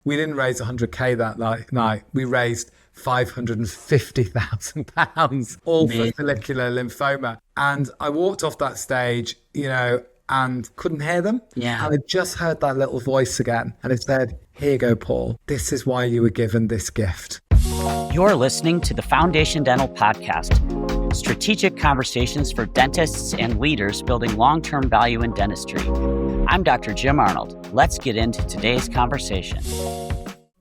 We didn't raise 100K that night. We raised £550,000, all for follicular lymphoma. And I walked off that stage, and couldn't hear them. Yeah. And I just heard that little voice again. And it said, here you go, Paul. This is why you were given this gift. You're listening to the Foundation Dental Podcast, strategic conversations for dentists and leaders building long-term value in dentistry. I'm Dr. Jim Arnold. Let's get into today's conversation.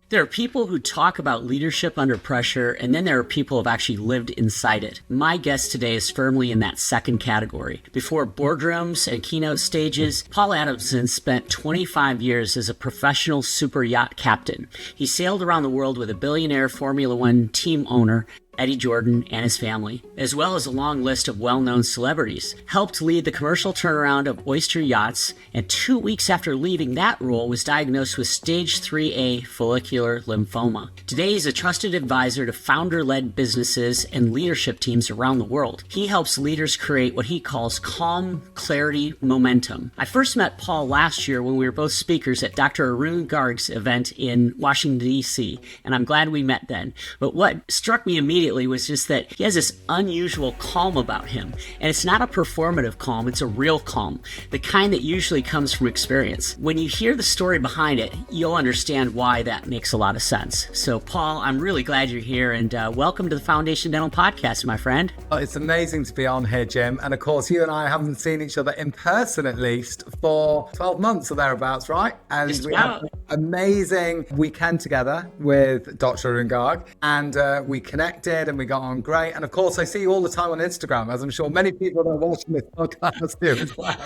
There are people who talk about leadership under pressure, and then there are people who have actually lived inside it. My guest today is firmly in that second category. Before boardrooms and keynote stages, Paul Adamson spent 25 years as a professional super yacht captain. He sailed around the world with a billionaire Formula One team owner, Eddie Jordan, and his family, as well as a long list of well-known celebrities, helped lead the commercial turnaround of Oyster Yachts, and 2 weeks after leaving that role was diagnosed with stage 3A follicular lymphoma. Today, he's a trusted advisor to founder-led businesses and leadership teams around the world. He helps leaders create what he calls calm, clarity, momentum. I first met Paul last year when we were both speakers at Dr. Arun Garg's event in Washington, D.C., and I'm glad we met then. But what struck me immediately was just that he has this unusual calm about him. And it's not a performative calm, it's a real calm, the kind that usually comes from experience. When you hear the story behind it, you'll understand why that makes a lot of sense. So Paul, I'm really glad you're here, and welcome to the Foundation Dental Podcast, my friend. It's amazing to be on here, Jim. And of course, you and I haven't seen each other in person at least for 12 months or thereabouts, right? And we had an amazing weekend together with Dr. Arun Garg, and we connected and we got on great. And of course, I see you all the time on Instagram, as I'm sure many people that are watching this podcast do as well.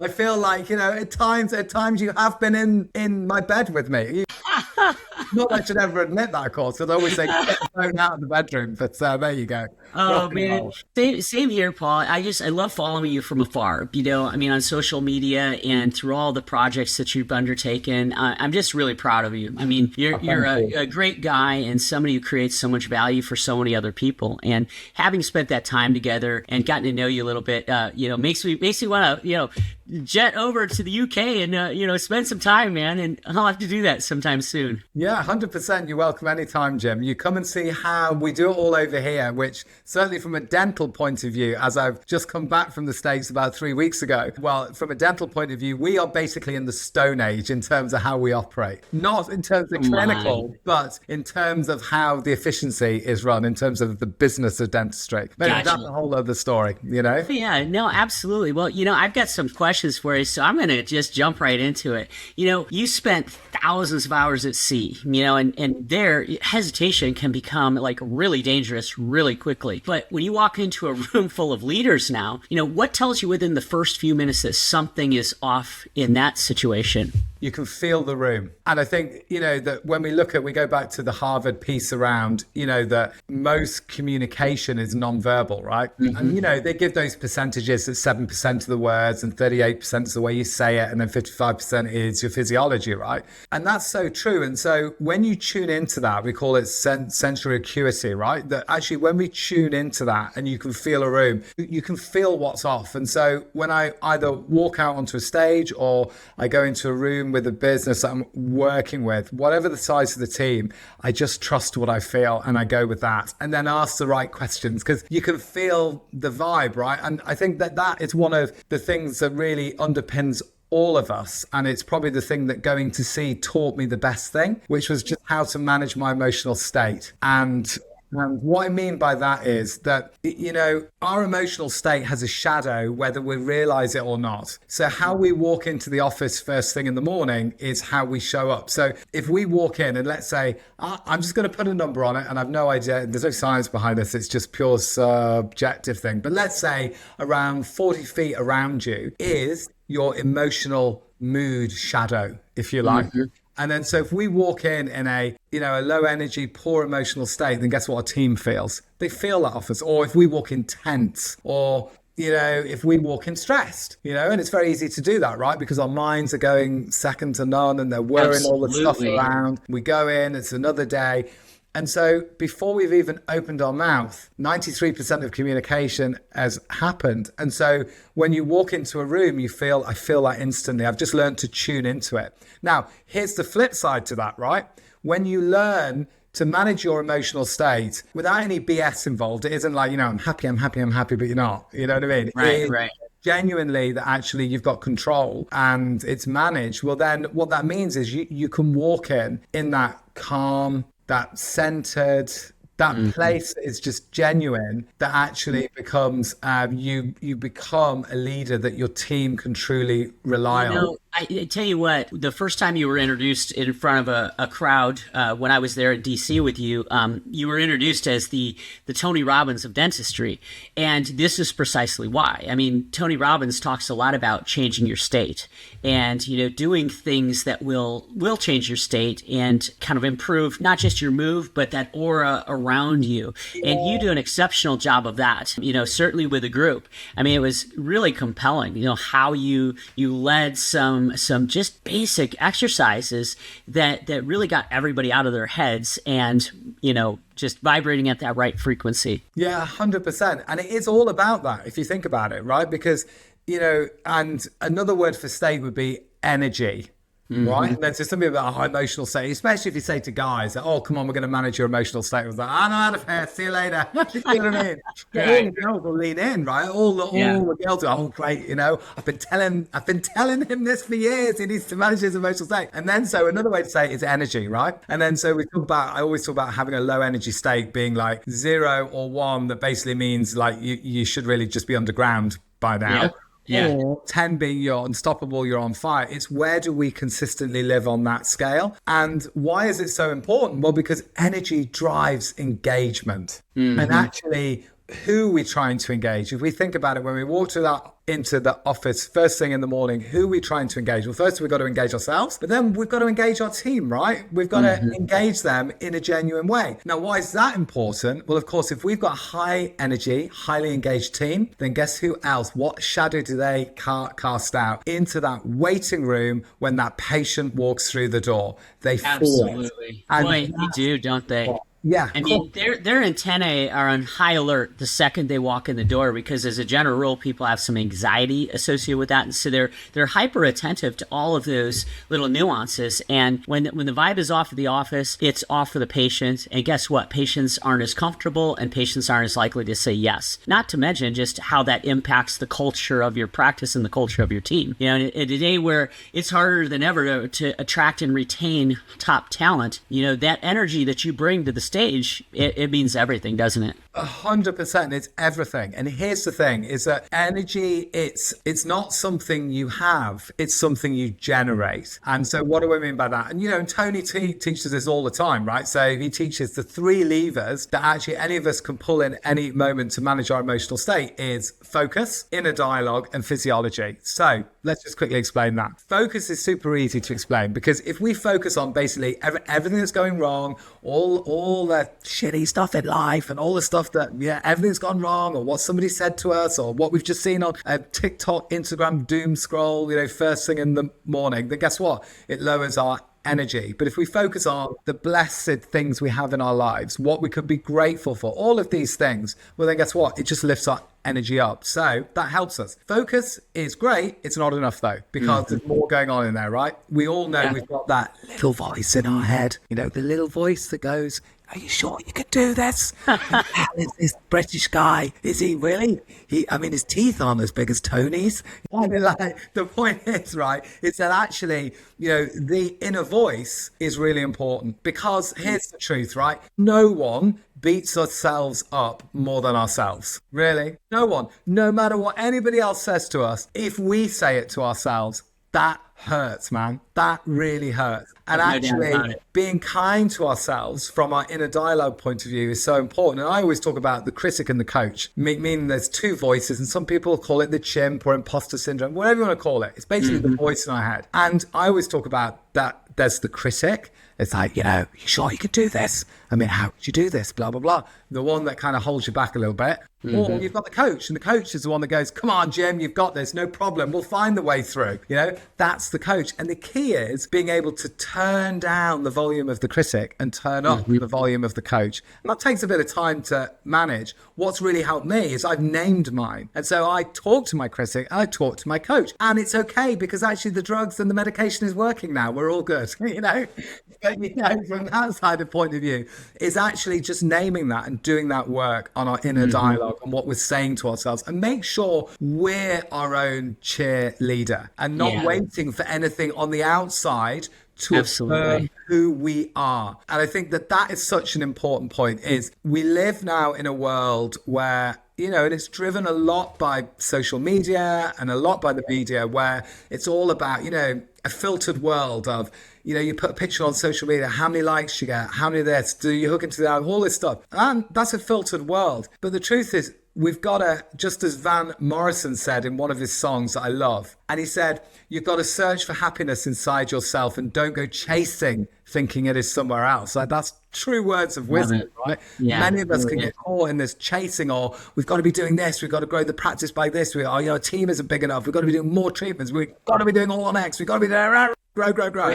I feel like, at times you have been in my bed with me. Not that I should ever admit that, of course, because I always say, get the phone out of the bedroom. But there you go. Oh, man. Same here, Paul. I love following you from afar, on social media and through all the projects that you've undertaken. I'm just really proud of you. You're a great guy and somebody who creates so much value for so many other people. And having spent that time together and gotten to know you a little bit, makes me want to, jet over to the UK and, spend some time, man. And I'll have to do that sometime soon. Yeah, 100%. You're welcome anytime, Jim. You come and see how we do it all over here, which certainly from a dental point of view, as I've just come back from the States about 3 weeks ago, well, from a dental point of view, we are basically in the Stone Age in terms of how we operate. Not in terms of clinical, but in terms of how the efficiency is run, in terms of the business of dentistry. But Gotcha. That's a whole other story, Yeah, no, absolutely. Well, I've got some questions for you, so I'm going to just jump right into it. You spent thousands of hours at sea, and there hesitation can become like really dangerous really quickly. But when you walk into a room full of leaders now, what tells you within the first few minutes that something is off in that situation? You can feel the room. And I think, that when we go back to the Harvard piece around, that most communication is nonverbal, right? Mm-hmm. And, they give those percentages that 7% of the words and 38% is the way you say it. And then 55% is your physiology, right? And that's so true. And so when you tune into that, we call it sensory acuity, right? That actually when we tune into that and you can feel a room, you can feel what's off. And so when I either walk out onto a stage or I go into a room with a business that I'm working with, whatever the size of the team, I just trust what I feel and I go with that and then ask the right questions because you can feel the vibe, right? And I think that is one of the things that really underpins all of us. And it's probably the thing that going to sea taught me the best thing, which was just how to manage my emotional state. And what I mean by that is that, our emotional state has a shadow whether we realize it or not. So how we walk into the office first thing in the morning is how we show up. So if we walk in and let's say, I'm just going to put a number on it and I've no idea, there's no science behind this, it's just pure subjective thing. But let's say around 40 feet around you is your emotional mood shadow, if you like. Mm-hmm. And then so if we walk in a low energy, poor emotional state, then guess what our team feels? They feel that off us. Or if we walk in tense or, if we walk in stressed, and it's very easy to do that, right? Because our minds are going second to none and they're whirring all the stuff around. We go in, it's another day. And so before we've even opened our mouth, 93% of communication has happened. And so when you walk into a room, I feel that instantly. I've just learned to tune into it. Now, here's the flip side to that, right? When you learn to manage your emotional state without any BS involved, it isn't like, I'm happy, but you're not. You know what I mean? Right. Genuinely that actually you've got control and it's managed. Well, then what that means is you can walk in that calm, that centered, that place is just genuine, that actually becomes, you become a leader that your team can truly rely on. I tell you what, the first time you were introduced in front of a crowd, when I was there in DC with you, you were introduced as the Tony Robbins of dentistry. And this is precisely why. I mean, Tony Robbins talks a lot about changing your state and, doing things that will change your state and kind of improve not just your move, but that aura around you. And you do an exceptional job of that, certainly with a group. I mean, it was really compelling, how you led some just basic exercises that really got everybody out of their heads and, just vibrating at that right frequency. Yeah, 100%. And it is all about that, if you think about it, right? Because, and another word for state would be energy. Right? And there's something about a high emotional state, especially if you say to guys, oh, come on, we're going to manage your emotional state. I was like, I'm out of here. See you later. You know what I mean? All the girls will lean in, right? All the girls are, oh, great. I've been telling him this for years. He needs to manage his emotional state. And then, so another way to say it is energy, right? And then, so I always talk about having a low energy state being like 0 or 1. That basically means like you should really just be underground by now. Yeah. Or 10 being you're unstoppable, you're on fire. It's where do we consistently live on that scale? And why is it so important? Well, because energy drives engagement. And actually, who we're trying to engage. If we think about it, when we walk into the office first thing in the morning, who are we trying to engage? Well, first we've got to engage ourselves, but then we've got to engage our team, right? We've got to engage them in a genuine way. Now, why is that important? Well, of course, if we've got a high energy, highly engaged team, then guess who else? What shadow do they cast out into that waiting room when that patient walks through the door? They absolutely. Boy, they do, don't they? Yeah. I mean, their antennae are on high alert the second they walk in the door, because as a general rule, people have some anxiety associated with that. And so they're hyper attentive to all of those little nuances. And when the vibe is off of the office, it's off for the patient. And guess what? Patients aren't as comfortable and patients aren't as likely to say yes. Not to mention just how that impacts the culture of your practice and the culture of your team. In a day where it's harder than ever to attract and retain top talent, that energy that you bring to the stage, it means everything, doesn't it? 100%. It's everything. And here's the thing is that energy, it's not something you have, it's something you generate. And so what do I mean by that? And Tony teaches this all the time, right? So he teaches the 3 levers that actually any of us can pull in any moment to manage our emotional state is focus, inner dialogue, and physiology. So let's just quickly explain that. Focus is super easy to explain, because if we focus on basically everything that's going wrong, all the shitty stuff in life and all the stuff that, everything's gone wrong, or what somebody said to us, or what we've just seen on TikTok, Instagram, doom scroll, first thing in the morning, then guess what? It lowers our energy. But if we focus on the blessed things we have in our lives, what we could be grateful for, all of these things, well, then guess what? It just lifts our energy up. So that helps us. Focus is great. It's not enough though, because there's more going on in there, right? We all know we've got that little voice in our head, the little voice that goes, are you sure you could do this? How is this British guy? Is he really? His teeth aren't as big as Tony's. The point is, right, it's that actually, the inner voice is really important, because here's the truth, right? No one beats ourselves up more than ourselves. Really? No one. No matter what anybody else says to us, if we say it to ourselves, that hurts, man. That really hurts. And actually, being kind to ourselves from our inner dialogue point of view is so important. And I always talk about the critic and the coach, meaning there's 2 voices, and some people call it the chimp or imposter syndrome, whatever you want to call it. It's basically the voice in our head. And I always talk about that there's the critic. It's like, you sure you could do this? I mean, how could you do this? Blah, blah, blah. The one that kind of holds you back a little bit. Or you've got the coach, and the coach is the one that goes, come on, Jim, you've got this. No problem. We'll find the way through. That's the coach. And the key is being able to turn down the volume of the critic and turn up the volume of the coach. And that takes a bit of time to manage. What's really helped me is I've named mine. And so I talk to my critic and I talk to my coach. And it's okay because actually the drugs and the medication is working now. We're all good, But, from that side of point of view, is actually just naming that and doing that work on our inner dialogue and what we're saying to ourselves, and make sure we're our own cheerleader and not waiting for anything on the outside to affirm who we are. And I think that is such an important point. Is we live now in a world where, and it's driven a lot by social media and a lot by the media, where it's all about, a filtered world of, you put a picture on social media, how many likes you get, how many of this, do you hook into that, all this stuff. And that's a filtered world. But the truth is, we've got to, just as Van Morrison said in one of his songs that I love, and he said, you've got to search for happiness inside yourself and don't go chasing thinking it is somewhere else. Like, that's true words of wisdom, right? Yeah, many of us can get caught in this chasing, or we've got to be doing this, we've got to grow the practice by this, our team isn't big enough, we've got to be doing more treatments, we've got to be doing all on X, we've got to be doing grow.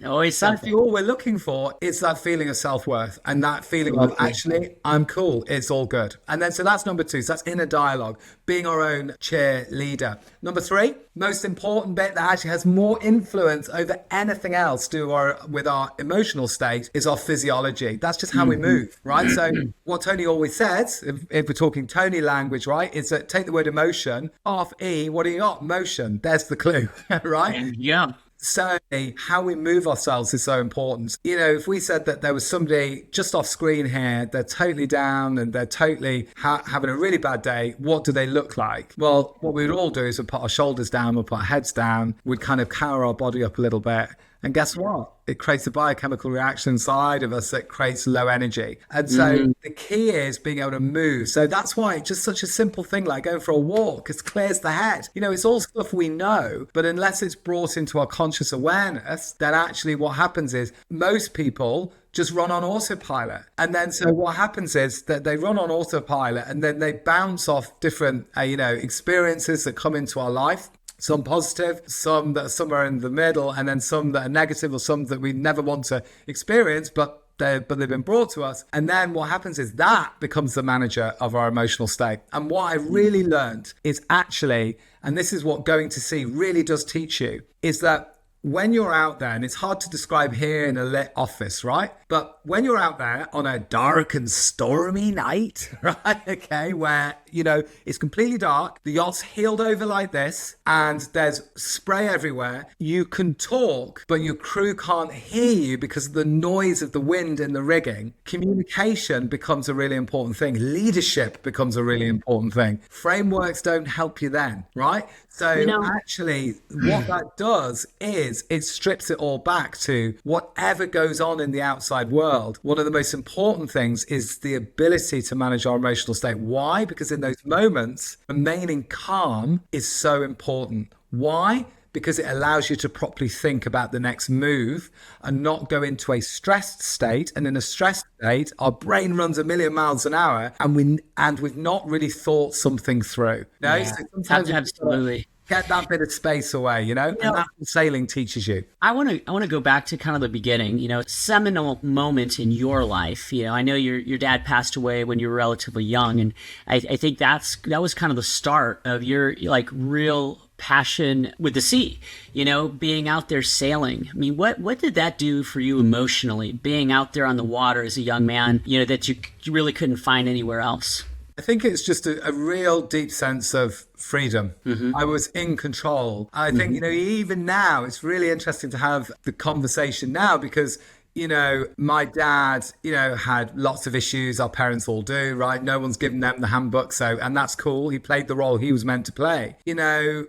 Always something. All we're looking for is that feeling of self-worth and that feeling of, actually, I'm cool, it's all good. And then, so that's number 2. So that's inner dialogue, being our own cheerleader. Number 3, most important bit that actually has more influence over anything else to do with our emotional state is our physiology. That's just how we move, right? So what Tony always says, if we're talking Tony language, right, is that take the word emotion off E, what do you got? Motion. There's the clue, right? Yeah. So how we move ourselves is so important. If we said that there was somebody just off screen here, they're totally down and they're totally having a really bad day, what do they look like? Well, what we would all do is we'd put our shoulders down, we'd put our heads down, we'd kind of cower our body up a little bit. And guess what? It creates a biochemical reaction inside of us that creates low energy. And so the key is being able to move. So that's why it's just such a simple thing like going for a walk, it clears the head. It's all stuff we know, but unless it's brought into our conscious awareness, then actually what happens is most people just run on autopilot. And then so what happens is that they run on autopilot and then they bounce off different, experiences that come into our life. Some positive, some that are somewhere in the middle, and then some that are negative, or some that we never want to experience, but they've been brought to us. And then what happens is that becomes the manager of our emotional state. And what I really learned is actually, and this is what going to sea really does teach you, is that when you're out there, and it's hard to describe here in a lit office, right? But when you're out there on a dark and stormy night, right? Okay, where, it's completely dark, the yacht's heeled over like this, and there's spray everywhere. You can talk, but your crew can't hear you because of the noise of the wind in the rigging. Communication becomes a really important thing. Leadership becomes a really important thing. Frameworks don't help you then, right? So actually, what that does is it strips it all back to whatever goes on in the outside world. One of the most important things is the ability to manage our emotional state. Why? Because in those moments, remaining calm is so important. Why? Because it allows you to properly think about the next move and not go into a stressed state. And in a stressed state, our brain runs a million miles an hour and we've not really thought something through. Yeah, so sometimes absolutely. Get that bit of space away, and that's what sailing teaches you. I want to go back to kind of the beginning, seminal moment in your life. I know your dad passed away when you were relatively young, and I think that was kind of the start of your real passion with the sea, being out there sailing. I mean, what did that do for you emotionally, being out there on the water as a young man, that you really couldn't find anywhere else? I think it's just a real deep sense of freedom. I was in control. I think, even now, it's really interesting to have the conversation now because, my dad, had lots of issues. Our parents all do, right? No one's given them the handbook. And that's cool. He played the role he was meant to play.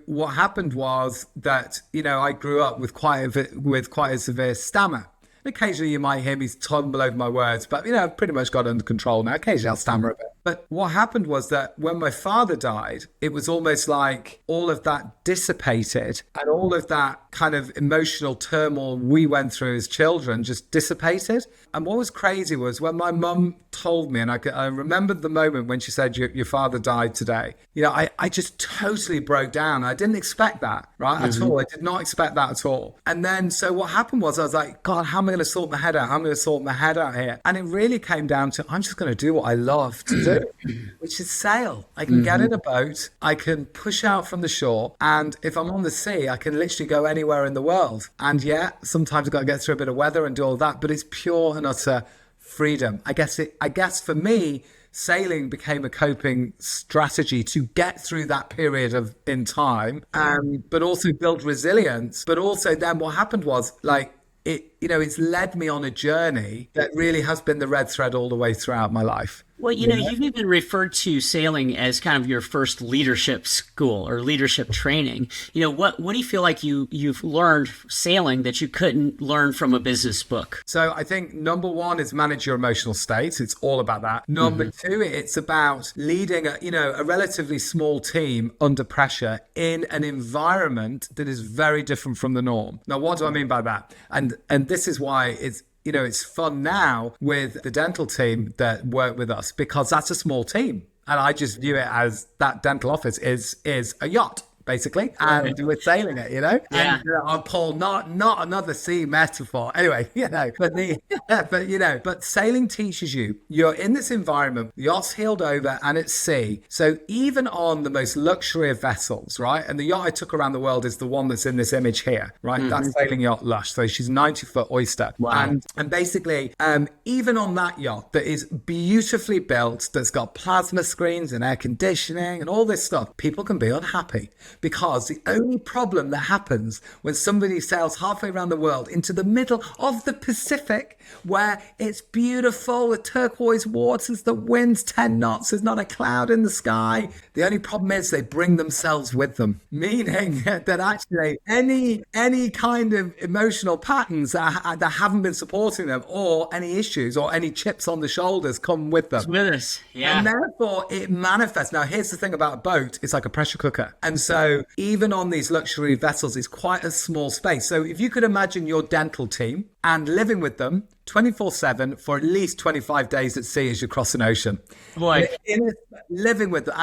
What happened was that, I grew up with quite a severe stammer. Occasionally you might hear me tumble over my words, but I've pretty much got it under control now. Occasionally I'll stammer a bit. But what happened was that when my father died, it was almost like all of that dissipated and all of that kind of emotional turmoil we went through as children just dissipated. And what was crazy was when my mum told me, and I remembered the moment when she said, your father died today. I just totally broke down. I didn't expect that, right? At all. I did not expect that at all. And then, so what happened was I was like, God, how am I going to sort my head out? How am I going to sort my head out here? And it really came down to, I'm just going to do what I love to do, which is sail. I can get in a boat. I can push out from the shore. And if I'm on the sea, I can literally go anywhere in the world. And yeah, sometimes I've got to get through a bit of weather and do all that, but it's pure and utter freedom. I guess for me, sailing became a coping strategy to get through that period in time, but also build resilience. But also then what happened was it's led me on a journey that really has been the red thread all the way throughout my life. Well, you've even referred to sailing as kind of your first leadership school or leadership training. What do you feel like you've learned sailing that you couldn't learn from a business book? So I think number one is manage your emotional state. It's all about that. Number two, it's about leading a relatively small team under pressure in an environment that is very different from the norm. Now, what do I mean by that? And this is why it's fun now with the dental team that work with us, because that's a small team. And I just view it as that dental office is a yacht, basically, and we're sailing it, Yeah. And I'll pull not another sea metaphor. Anyway, but sailing teaches you're in this environment, the yacht's heeled over and it's sea. So even on the most luxury of vessels, right? And the yacht I took around the world is the one that's in this image here, right? That's sailing yacht Lush. So she's 90-foot Oyster. Wow. And basically, even on that yacht that is beautifully built, that's got plasma screens and air conditioning and all this stuff, people can be unhappy. Because the only problem that happens when somebody sails halfway around the world into the middle of the Pacific, where it's beautiful, the turquoise waters, the wind's 10 knots, there's not a cloud in the sky. The only problem is they bring themselves with them, meaning that actually any kind of emotional patterns that haven't been supporting them, or any issues or any chips on the shoulders come with them. It's with us, yeah. And therefore it manifests. Now, here's the thing about a boat, it's like a pressure cooker. And so even on these luxury vessels, it's quite a small space. So if you could imagine your dental team and living with them 24/7 for at least 25 days at sea as you cross an ocean. Boy. Living with them.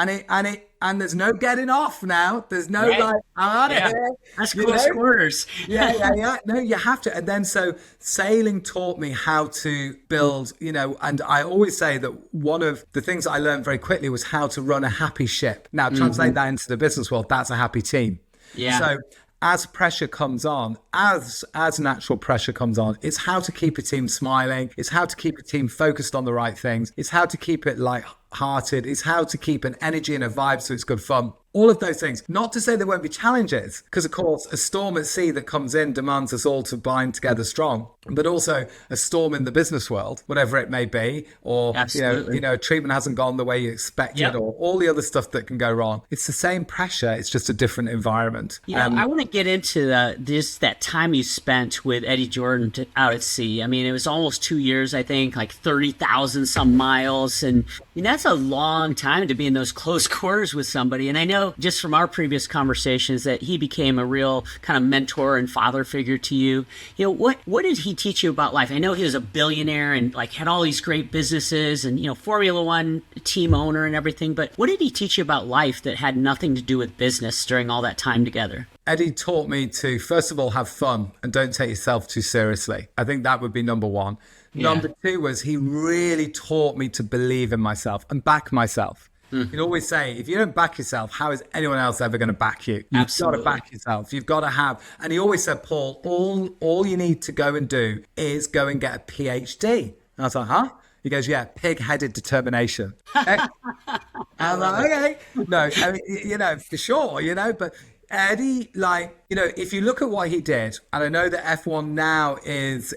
And there's no getting off now. There's no I'm out of here. That's close quarters. Yeah. No, you have to. And then so sailing taught me how to build, and I always say that one of the things that I learned very quickly was how to run a happy ship. Now, translate that into the business world, that's a happy team. Yeah. So as pressure comes on, as natural pressure comes on, it's how to keep a team smiling. It's how to keep a team focused on the right things. It's how to keep it light-hearted. It's how to keep an energy and a vibe so it's good fun. All of those things. Not to say there won't be challenges, because of course a storm at sea that comes in demands us all to bind together strong, but also a storm in the business world, whatever it may be, or treatment hasn't gone the way you expected, or all the other stuff that can go wrong. It's the same pressure, it's just a different environment. I want to get into that time you spent with Eddie Jordan out at sea. I mean, it was almost 2 years, I think, like 30,000 some miles, and that's a long time to be in those close quarters with somebody. And I know just from our previous conversations that he became a real kind of mentor and father figure to you. What did he teach you about life? I know he was a billionaire and had all these great businesses and Formula One team owner and everything, but what did he teach you about life that had nothing to do with business during all that time together? Eddie taught me to, first of all, have fun and don't take yourself too seriously. I think that would be number one. Yeah. Number two was he really taught me to believe in myself and back myself. He'd always say, if you don't back yourself, how is anyone else ever going to back you? You've got to back yourself. You've got to have. And he always said, Paul, all you need to go and do is go and get a PhD. And I was like, huh? He goes, yeah, pig-headed determination. I was like, okay. No, I mean, for sure, but Eddie, if you look at what he did, and I know that F1 now is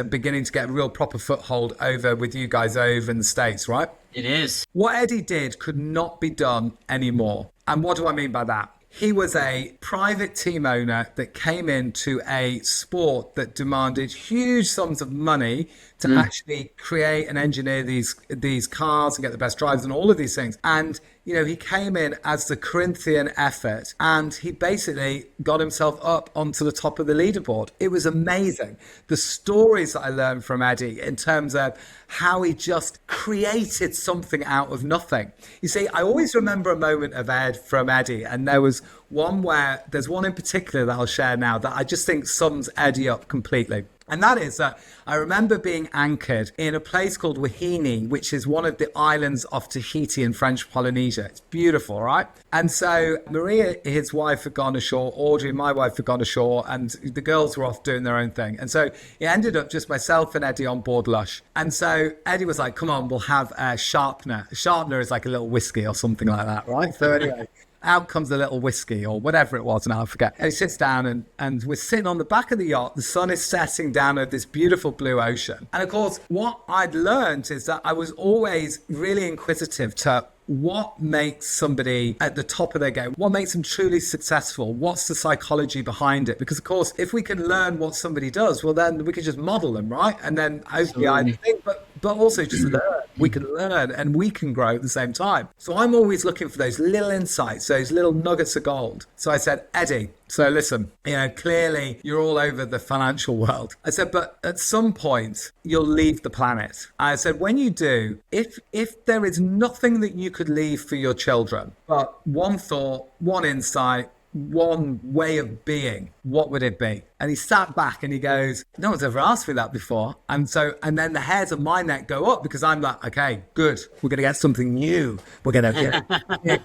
beginning to get a real proper foothold over with you guys over in the States, right? It is. What Eddie did could not be done anymore. And what do I mean by that? He was a private team owner that came into a sport that demanded huge sums of money to actually create and engineer these cars and get the best drivers and all of these things. And he came in as the Corinthian effort, and he basically got himself up onto the top of the leaderboard. It was amazing. The stories that I learned from Eddie in terms of how he just created something out of nothing. You see, I always remember a moment of from Eddie, and there's one in particular that I'll share now that I just think sums Eddie up completely. And that is that I remember being anchored in a place called Wahine, which is one of the islands off Tahiti in French Polynesia. It's beautiful, right? And so Maria, his wife, had gone ashore. Audrey, my wife, had gone ashore, and the girls were off doing their own thing. And so it ended up just myself and Eddie on board Lush. And so Eddie was like, come on, we'll have a sharpener. A sharpener is like a little whiskey or something like that, right? So anyway, out comes a little whiskey or whatever it was, now I forget. And he sits down and we're sitting on the back of the yacht. The sun is setting down over this beautiful blue ocean. And of course, what I'd learned is that I was always really inquisitive to what makes somebody at the top of their game, what makes them truly successful, what's the psychology behind it? Because of course, if we can learn what somebody does, well, then we can just model them, right? And then hopefully I think, but also just learn. We can learn and we can grow at the same time. So I'm always looking for those little insights, those little nuggets of gold. So I said, Eddie, so listen, clearly you're all over the financial world. I said, but at some point you'll leave the planet. I said, when you do, if there is nothing that you could leave for your children, but one thought, one insight, one way of being, what would it be? And he sat back and he goes, no one's ever asked me that before. And then the hairs of my neck go up because I'm like, okay, good. We're going to get something new. We're going to get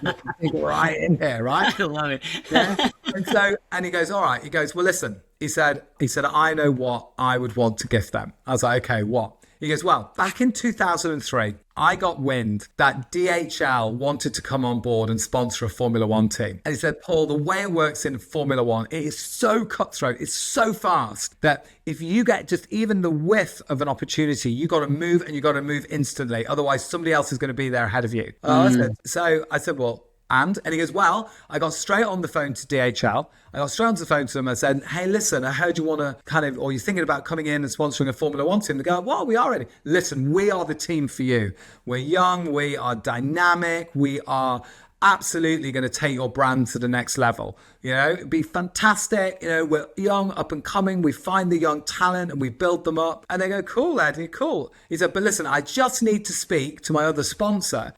right in here, right? I love it. Yeah. And he goes, all right. He goes, well, listen, he said, I know what I would want to gift them. I was like, okay, what? He goes, well, back in 2003, I got wind that DHL wanted to come on board and sponsor a Formula One team. And he said, Paul, the way it works in Formula One, it is so cutthroat, it's so fast that if you get just even the whiff of an opportunity, you got to move and you got to move instantly. Otherwise, somebody else is going to be there ahead of you. So I said, well, and he goes, well, I got straight on the phone to DHL. I got straight on the phone to them. I said, hey, listen, I heard you want to or you're thinking about coming in and sponsoring a Formula One team. They go, well, we are ready. Listen, we are the team for you. We're young. We are dynamic. We are absolutely going to take your brand to the next level. It'd be fantastic. We're young, up and coming. We find the young talent and we build them up. And they go, cool, Eddie, cool. He said, but listen, I just need to speak to my other sponsor,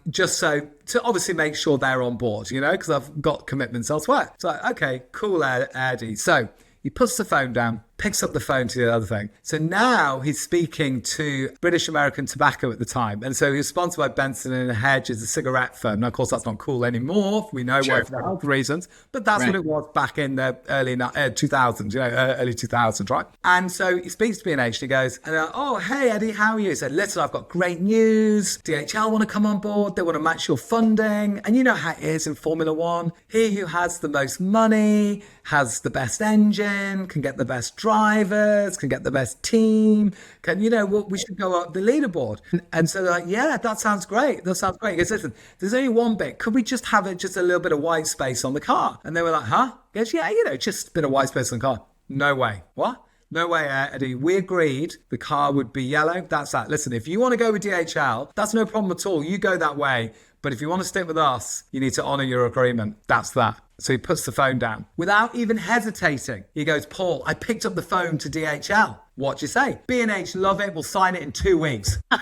just so to obviously make sure they're on board, because I've got commitments elsewhere. So, okay, cool, Eddie. So he puts the phone down, picks up the phone to the other thing. So now he's speaking to British American Tobacco at the time. And so he was sponsored by Benson and Hedges, a cigarette firm. Now, of course, that's not cool anymore. We know why, for health reasons. But that's what it was back in the early 2000s, early 2000s, right? And so he speaks to B&H and he goes, oh, hey, Eddie, how are you? He said, listen, I've got great news. DHL want to come on board. They want to match your funding. And you know how it is in Formula One. He who has the most money, has the best engine, can get the best drivers, can get the best team, we should go up the leaderboard. And so they're like, yeah, that sounds great. That sounds great. He goes, listen, there's only one bit. Could we just have it just a little bit of white space on the car? And they were like, huh? He goes, yeah, just a bit of white space on the car. No way. What? No way, Eddie. We agreed the car would be yellow. That's that. Listen, if you want to go with DHL, that's no problem at all. You go that way. But if you want to stick with us, you need to honor your agreement. That's that. So he puts the phone down without even hesitating. He goes, Paul, I picked up the phone to DHL. What do you say? B&H love it. We'll sign it in 2 weeks. Of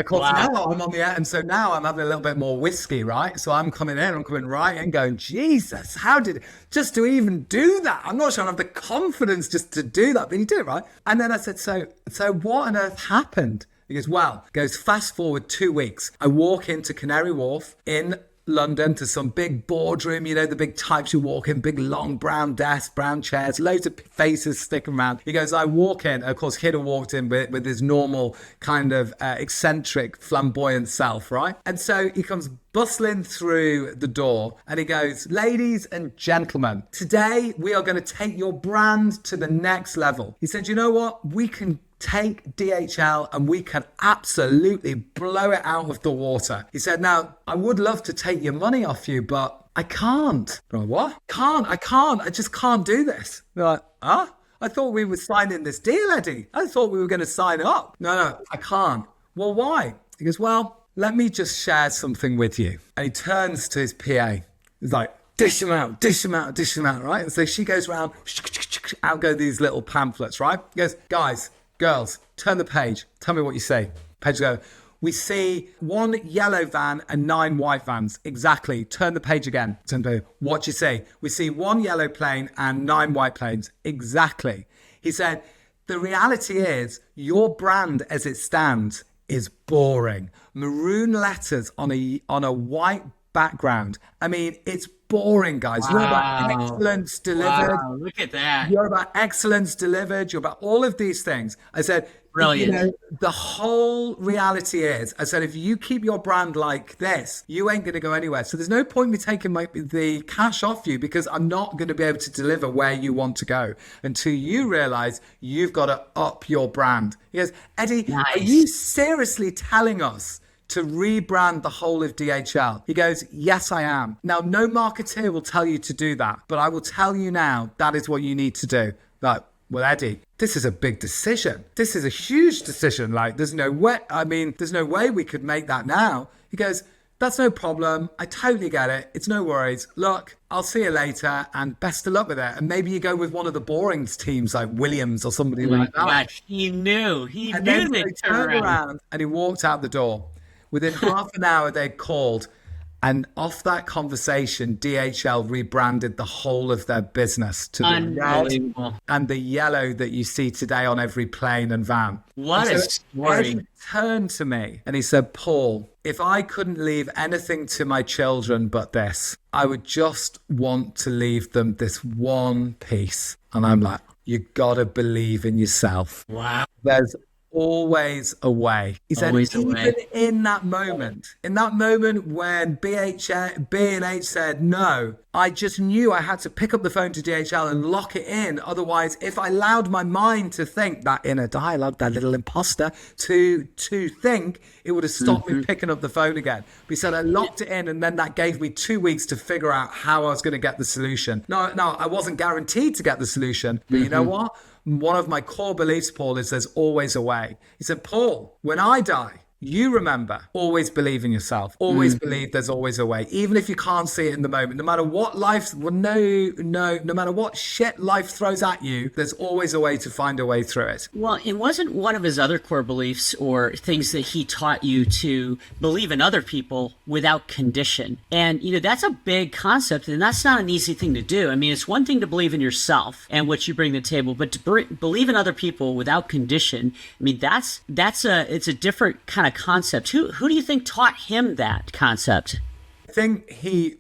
course, now I'm on the air, and so now I'm having a little bit more whiskey, right? So I'm coming right in going, Jesus, how did, just to even do that? I'm not sure I have the confidence just to do that, but he did it, right? And then I said, so what on earth happened? He goes, fast forward 2 weeks. I walk into Canary Wharf in London to some big boardroom, the big types you walk in, big long brown desks, brown chairs, loads of faces sticking around. He goes, I walk in. Of course, he'd have walked in with his normal kind of eccentric, flamboyant self, right? And so he comes bustling through the door and he goes, ladies and gentlemen, today we are going to take your brand to the next level. He said, you know what? We can take DHL and we can absolutely blow it out of the water. He said, now, I would love to take your money off you, but I can't. I'm like, what? I can't. I just can't do this. They're like, huh? I thought we were signing this deal, Eddie. I thought we were going to sign up. No, I can't. Well, why? He goes, well, let me just share something with you. And he turns to his PA. He's like, dish them out, right? And so she goes around, out go these little pamphlets, right? He goes, guys, girls, turn the page. Tell me what you say. Page go, we see 1 yellow van and 9 white vans. Exactly. Turn the page again. Turn the page. What do you say? We see 1 yellow plane and 9 white planes. Exactly. He said, the reality is your brand as it stands is boring. Maroon letters on a white background. I mean, it's boring, guys. Wow. You're about excellence delivered. Wow, look at that. You're about excellence delivered. You're about all of these things. I said, brilliant. The whole reality is, I said, if you keep your brand like this, you ain't going to go anywhere. So there's no point me taking the cash off you because I'm not going to be able to deliver where you want to go until you realize you've got to up your brand. He goes, Eddie, nice. Are you seriously telling us to rebrand the whole of DHL? He goes, yes, I am. Now, no marketeer will tell you to do that, but I will tell you now, that is what you need to do. Like, well, Eddie, this is a big decision. This is a huge decision. Like, there's no way we could make that now. He goes, that's no problem. I totally get it. It's no worries. Look, I'll see you later and best of luck with it. And maybe you go with one of the boring teams like Williams or somebody like that. Gosh, he knew. He And knew then they he turned around and he walked out the door. Within half an hour, they called. And off that conversation, DHL rebranded the whole of their business to the red and the yellow that you see today on every plane and van. What a story. He turned to me and he said, Paul, if I couldn't leave anything to my children but this, I would just want to leave them this one piece. And I'm like, you gotta believe in yourself. Wow. There's always a way. He said, even in that moment when B&H said no, I just knew I had to pick up the phone to DHL and lock it in. Otherwise, if I allowed my mind to think, that inner dialogue, that little imposter, to think, it would have stopped me picking up the phone again. But he said, I locked it in, and then that gave me 2 weeks to figure out how I was going to get the solution. No, I wasn't guaranteed to get the solution, but you know what? One of my core beliefs, Paul, is there's always a way. He said, Paul, when I die, you remember, always believe in yourself. Always believe there's always a way. Even if you can't see it in the moment, no matter what no matter what shit life throws at you, there's always a way to find a way through it. Well, it wasn't one of his other core beliefs or things that he taught you to believe in other people without condition. And, that's a big concept, and that's not an easy thing to do. I mean, it's one thing to believe in yourself and what you bring to the table, but to believe in other people without condition, I mean, it's a different kind of concept. Who do you think taught him that concept? I think he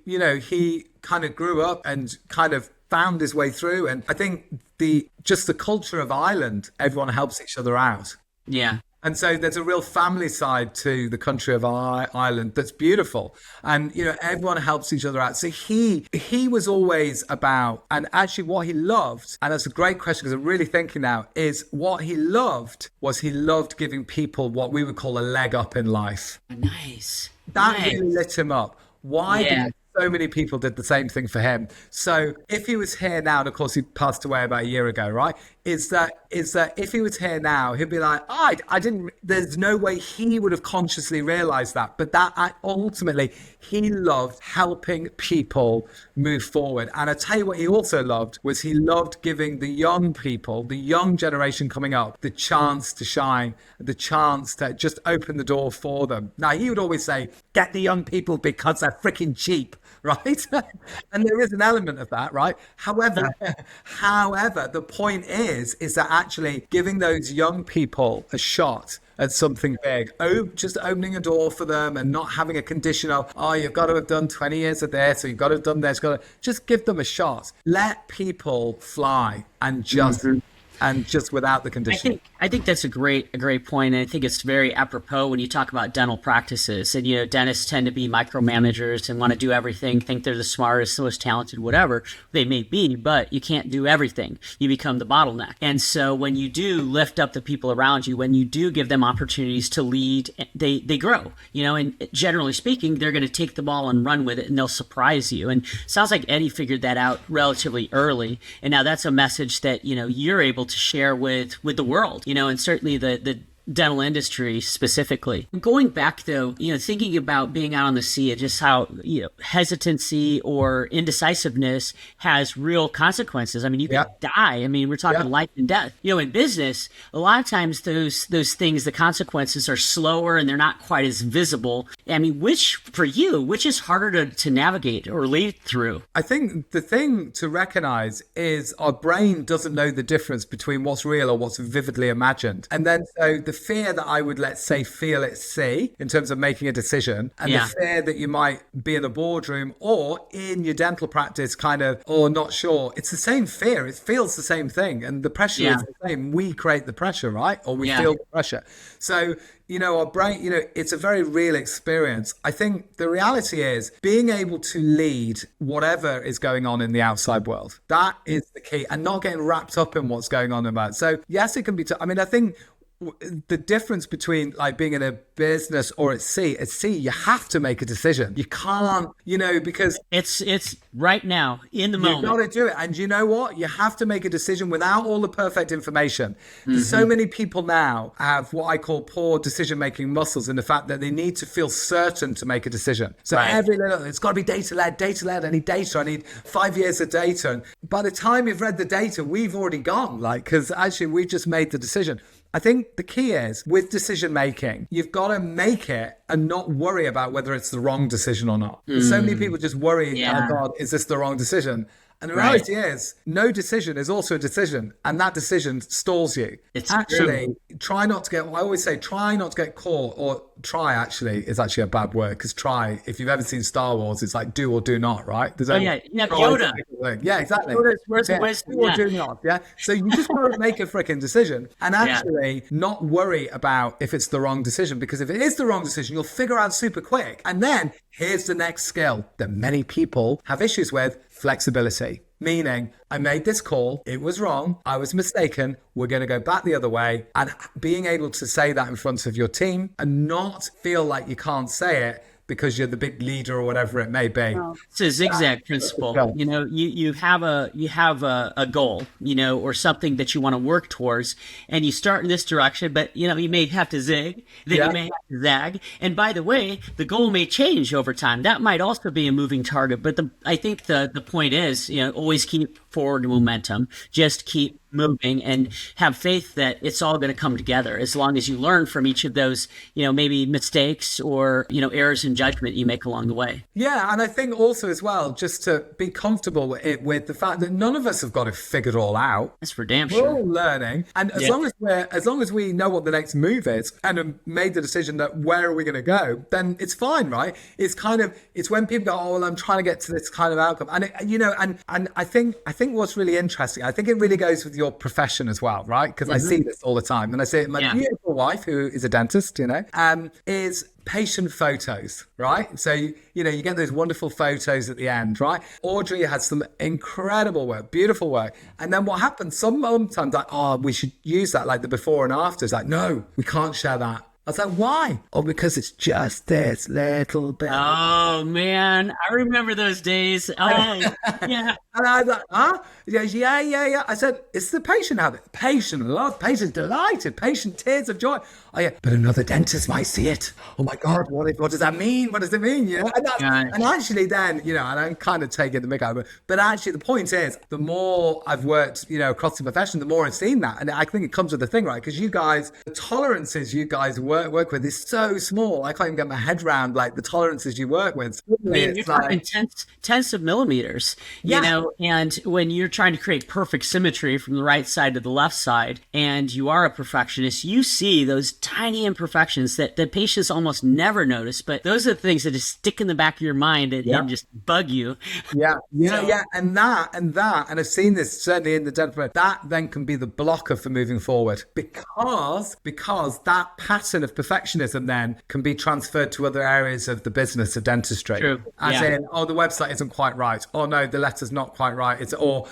kind of grew up and kind of found his way through. And I think the culture of Ireland, everyone helps each other out. Yeah. And so there's a real family side to the country of Ireland that's beautiful. And, everyone helps each other out. So he was always about, and actually what he loved, and that's a great question because I'm really thinking now, is what he loved giving people what we would call a leg up in life. Nice. That really lit him up. Why? Because so many people did the same thing for him. So if he was here now, and of course he passed away about a year ago, right? Is that if he was here now, he'd be like, there's no way he would have consciously realized that. But that ultimately, he loved helping people move forward. And I tell you what he also loved was he loved giving the young people, the young generation coming up, the chance to shine, the chance to just open the door for them. Now, he would always say, get the young people because they're freaking cheap. Right? And there is an element of that, right? However, the point is that actually giving those young people a shot at something big, just opening a door for them and not having a condition of, you've got to have done 20 years of this, or you've got to have done this, just give them a shot. Let people fly and just without the condition. I think that's a great point. And I think it's very apropos when you talk about dental practices. And, dentists tend to be micromanagers and want to do everything, think they're the smartest, the most talented, whatever they may be, but you can't do everything. You become the bottleneck. And so when you do lift up the people around you, when you do give them opportunities to lead, they grow, and generally speaking, they're going to take the ball and run with it and they'll surprise you. And it sounds like Eddie figured that out relatively early. And now that's a message that, you're able to share with the world, and certainly the dental industry specifically. Going back though, thinking about being out on the sea and just how, hesitancy or indecisiveness has real consequences. I mean, you could die. I mean, we're talking life and death. In business, a lot of times those things, the consequences are slower and they're not quite as visible. I mean, which is harder to navigate or lead through? I think the thing to recognize is our brain doesn't know the difference between what's real or what's vividly imagined. And then so the fear that I would, let's say, feel at sea in terms of making a decision, and the fear that you might be in a boardroom or in your dental practice kind of, or not sure, it's the same fear. It feels the same thing. And the pressure is the same. We create the pressure, right? Or we feel the pressure. So, our brain, it's a very real experience. I think the reality is being able to lead whatever is going on in the outside world. That is the key, and not getting wrapped up in what's going on about it. So yes, it can be, I think the difference between like being in a business or at sea, you have to make a decision. You can't, because it's right now in the moment. You've got to do it. And you know what? You have to make a decision without all the perfect information. So many people now have what I call poor decision-making muscles in the fact that they need to feel certain to make a decision. So it's got to be data-led. I need data. I need 5 years of data. And by the time you've read the data, we've already gone, because actually we've just made the decision. I think the key is with decision making, you've got to make it and not worry about whether it's the wrong decision or not. So many people just worry, oh God, is this the wrong decision? And the reality is, no decision is also a decision, and that decision stalls you. It's actually try not to get. I always say, try not to get caught. Or try actually is actually a bad word, because try. If you've ever seen Star Wars, it's like do or do not, right? There's Yoda. Yeah, exactly. Where's the wisdom? Do or do not. Yeah. So you just got to make a freaking decision, and actually not worry about if it's the wrong decision, because if it is the wrong decision, you'll figure out super quick. And then here's the next skill that many people have issues with: flexibility. Meaning, I made this call, it was wrong, I was mistaken, we're going to go back the other way. And being able to say that in front of your team and not feel like you can't say it because you're the big leader or whatever it may be. It's a zigzag principle. You have a goal, or something that you want to work towards, and you start in this direction, but you may have to zig, then you may have to zag. And by the way, the goal may change over time. That might also be a moving target. But I think the point is, always keep forward momentum. Just keep moving and have faith that it's all going to come together as long as you learn from each of those, maybe mistakes or, errors in judgment you make along the way. Yeah. And I think also as well, just to be comfortable with the fact that none of us have got it figured all out. That's for damn sure. We're all learning. And as long as we know what the next move is and have made the decision that where are we going to go, then it's fine, right? It's when people go, oh, well, I'm trying to get to this kind of outcome. And and I think what's really interesting, I think it really goes with your profession as well, right? Because I see this all the time, and I see it. My beautiful wife, who is a dentist, is patient photos, right? So you get those wonderful photos at the end, right? Audrey has some incredible work, beautiful work, and then what happens? Sometimes like, oh, we should use that, like the before and after. It's like, no, we can't share that. I was like, why? Oh, because it's just this little bit. Oh, man. I remember those days. Oh, yeah. And I was like, huh? He goes, yeah. I said, it's the patient habit. Patient love, patient delighted, patient tears of joy. Oh, yeah. But another dentist might see it. Oh, my God. What does that mean? What does it mean? And actually then, and I'm kind of taking the mick out of it. But actually, the point is, the more I've worked, across the profession, the more I've seen that. And I think it comes with the thing, right? Because you guys, the tolerances you guys work with is so small. I can't even get my head around like the tolerances you work with. You're talking tenths of millimeters, and when you're trying to create perfect symmetry from the right side to the left side, and you are a perfectionist, you see those tiny imperfections that the patients almost never notice, but those are the things that just stick in the back of your mind and just bug you. And I've seen this certainly in the dental, that then can be the blocker for moving forward because that pattern of perfectionism then can be transferred to other areas of the business of dentistry. True. As in, oh, the website isn't quite right. Oh no, the letter's not quite right. Or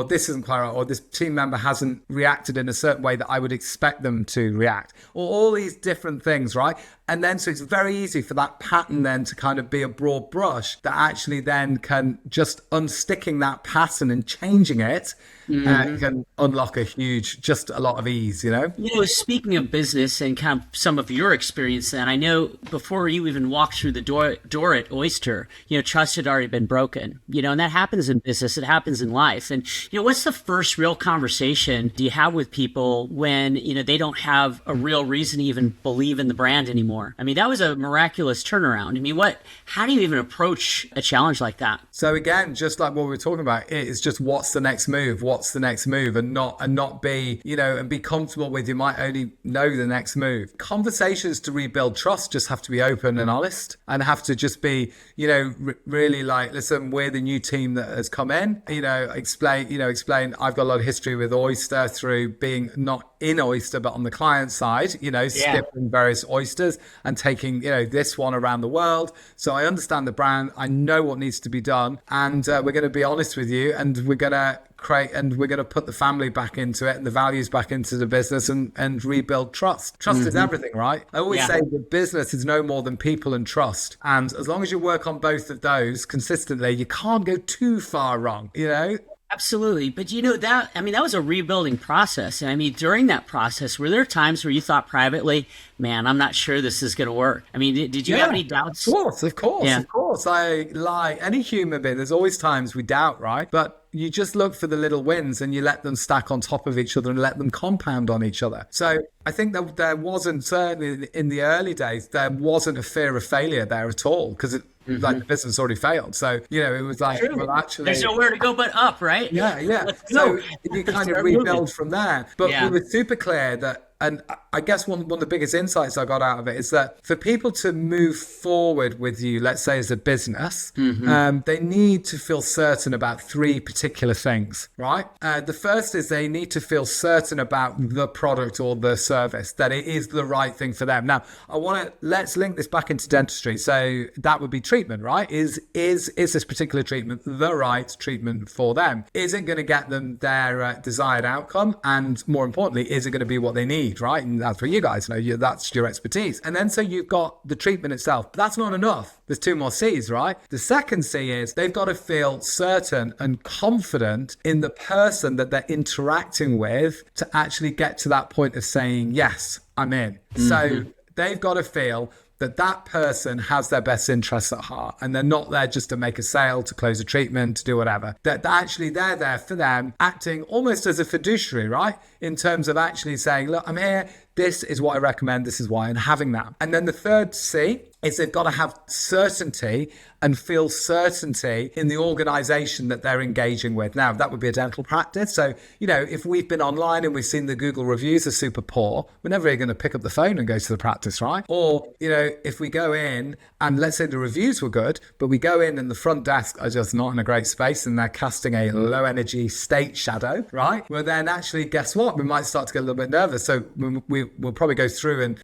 this isn't quite right. Or this team member hasn't reacted in a certain way that I would expect them to react. Or all these different things, right? And then so it's very easy for that pattern then to kind of be a broad brush that actually then can just unsticking that pattern and changing it can unlock just a lot of ease, Speaking of business and kind of some of your experience then, I know before you even walked through the door at Oyster, trust had already been broken, and that happens in business, it happens in life. And, what's the first real conversation do you have with people when, they don't have a real reason to even believe in the brand anymore? I mean, that was a miraculous turnaround. I mean, how do you even approach a challenge like that? So again, just like what we were talking about, it's just what's the next move? What's the next move? And not be, and be comfortable with you might only know the next move. Conversations to rebuild trust just have to be open and honest and have to just be, really like, listen, we're the new team that has come in, explain, I've got a lot of history with Oyster through being not in Oyster, but on the client side, skipping various oysters and taking, this one around the world. So I understand the brand. I know what needs to be done. And we're going to be honest with you, and we're going to put the family back into it and the values back into the business and rebuild trust. Trust is everything, right? I always say that business is no more than people and trust. And as long as you work on both of those consistently, you can't go too far wrong, Absolutely. But that was a rebuilding process. And I mean, during that process, were there times where you thought privately, man, I'm not sure this is going to work? I mean, did you have any doubts? Of course. Like any human being, there's always times we doubt, right? But you just look for the little wins and you let them stack on top of each other and let them compound on each other. So I think that there wasn't, certainly in the early days, there wasn't a fear of failure there at all because like the business already failed. So, it was like, well, actually, there's nowhere to go but up, right? Yeah. So you kind of rebuild from there. But we were super clear that, and I guess one of the biggest insights I got out of it is that for people to move forward with you, let's say as a business, they need to feel certain about three particular things, right? The first is they need to feel certain about the product or the service, that it is the right thing for them. Now, let's link this back into dentistry. So that would be treatment, right? Is this particular treatment the right treatment for them? Is it going to get them their desired outcome? And more importantly, is it going to be what they need? Right? And that's what you guys know. That's your expertise. And then so you've got the treatment itself. But that's not enough. There's two more C's, right? The second C is they've got to feel certain and confident in the person that they're interacting with to actually get to that point of saying, yes, I'm in. So they've got to feel that person has their best interests at heart and they're not there just to make a sale, to close a treatment, to do whatever. That actually they're there for them, acting almost as a fiduciary, right? In terms of actually saying, look, I'm here. This is what I recommend. This is why, and having that. And then the third C is they've got to have certainty and feel certainty in the organization that they're engaging with. Now, that would be a dental practice. So, if we've been online and we've seen the Google reviews are super poor, we're never going to pick up the phone and go to the practice, right? Or, if we go in and let's say the reviews were good, but we go in and the front desk are just not in a great space and they're casting a low energy state shadow, right? Well, then actually, guess what? We might start to get a little bit nervous. So we'll probably go through the,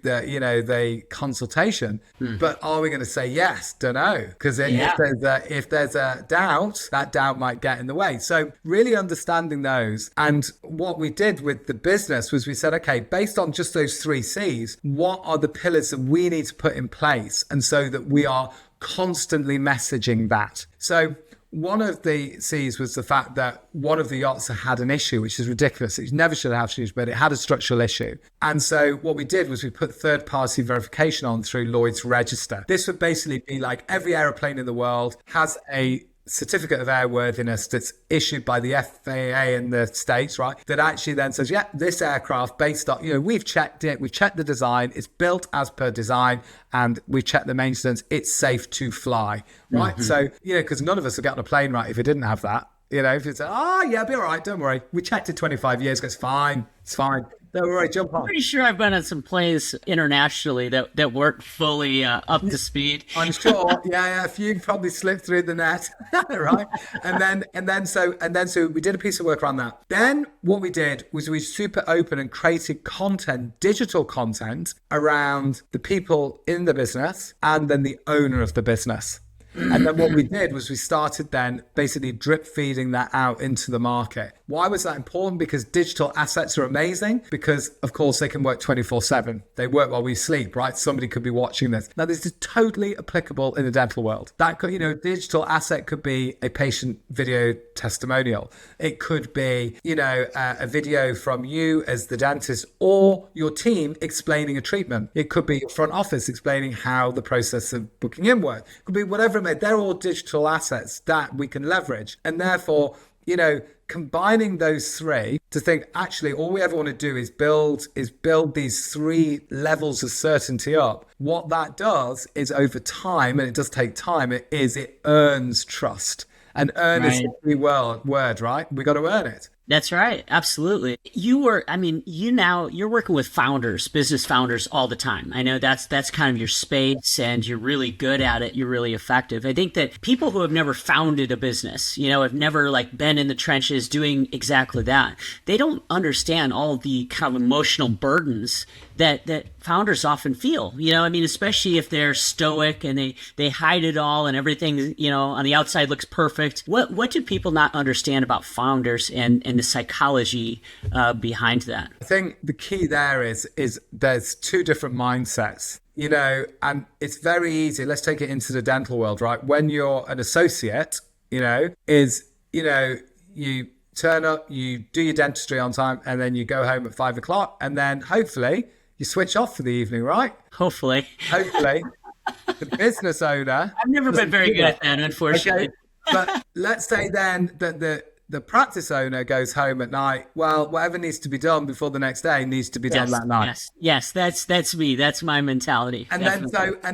the consultation, but are we going to say yes? Don't know. Because if there's a doubt, that doubt might get in the way. So really understanding those. And what we did with the business was we said, okay, based on just those three C's, what are the pillars that we need to put in place? And so that we are constantly messaging that. So one of the C's was the fact that one of the yachts had an issue, which is ridiculous. It never should have issues, but it had a structural issue. And so what we did was we put third-party verification on through Lloyd's Register. This would basically be like every aeroplane in the world has a certificate of airworthiness that's issued by the FAA in the States, right? That actually then says, yeah, this aircraft based on, we've checked it, we've checked the design, it's built as per design, and we've checked the maintenance, it's safe to fly, right? So, because none of us would get on a plane, right, if it didn't have that. If it's, it'll be all right, don't worry. We checked it 25 years ago, it's fine. Don't worry, jump on. I'm pretty sure I've been on some planes internationally that weren't fully up to speed. I'm sure. Yeah, a few probably slipped through the net, right? And then so we did a piece of work around that. Then what we did was we super open and created content, digital content around the people in the business and then the owner of the business. And then what we did was we started then basically drip feeding that out into the market. Why was that important? Because digital assets are amazing, because of course they can work 24/7. They work while we sleep, right? Somebody could be watching this. Now, this is totally applicable in the dental world. That could, digital asset could be a patient video testimonial. It could be, a video from you as the dentist or your team explaining a treatment. It could be your front office explaining how the process of booking in works. It could be whatever it may be. They're all digital assets that we can leverage. And therefore, combining those three to think, actually, all we ever want to do is build these three levels of certainty up. What that does is over time, and it does take time, it earns trust. And earn is the key word, right? We got to earn it. That's right. Absolutely. You're working with founders, business founders all the time. I know that's kind of your space, and you're really good at it. You're really effective. I think that people who have never founded a business, have never been in the trenches doing exactly that, they don't understand all the kind of emotional burdens that founders often feel, especially if they're stoic and they hide it all and everything, on the outside looks perfect. What do people not understand about founders and the psychology behind that? I think the key there is there's two different mindsets, and it's very easy. Let's take it into the dental world, right? When you're an associate, you turn up, you do your dentistry on time, and then you go home at 5 o'clock, and then hopefully you switch off for the evening, right? Hopefully. The business owner. I've never been very good at that, unfortunately. Okay. But let's say then that the practice owner goes home at night. Well, whatever needs to be done before the next day needs to be done that night. Yes, that's me. That's my mentality. And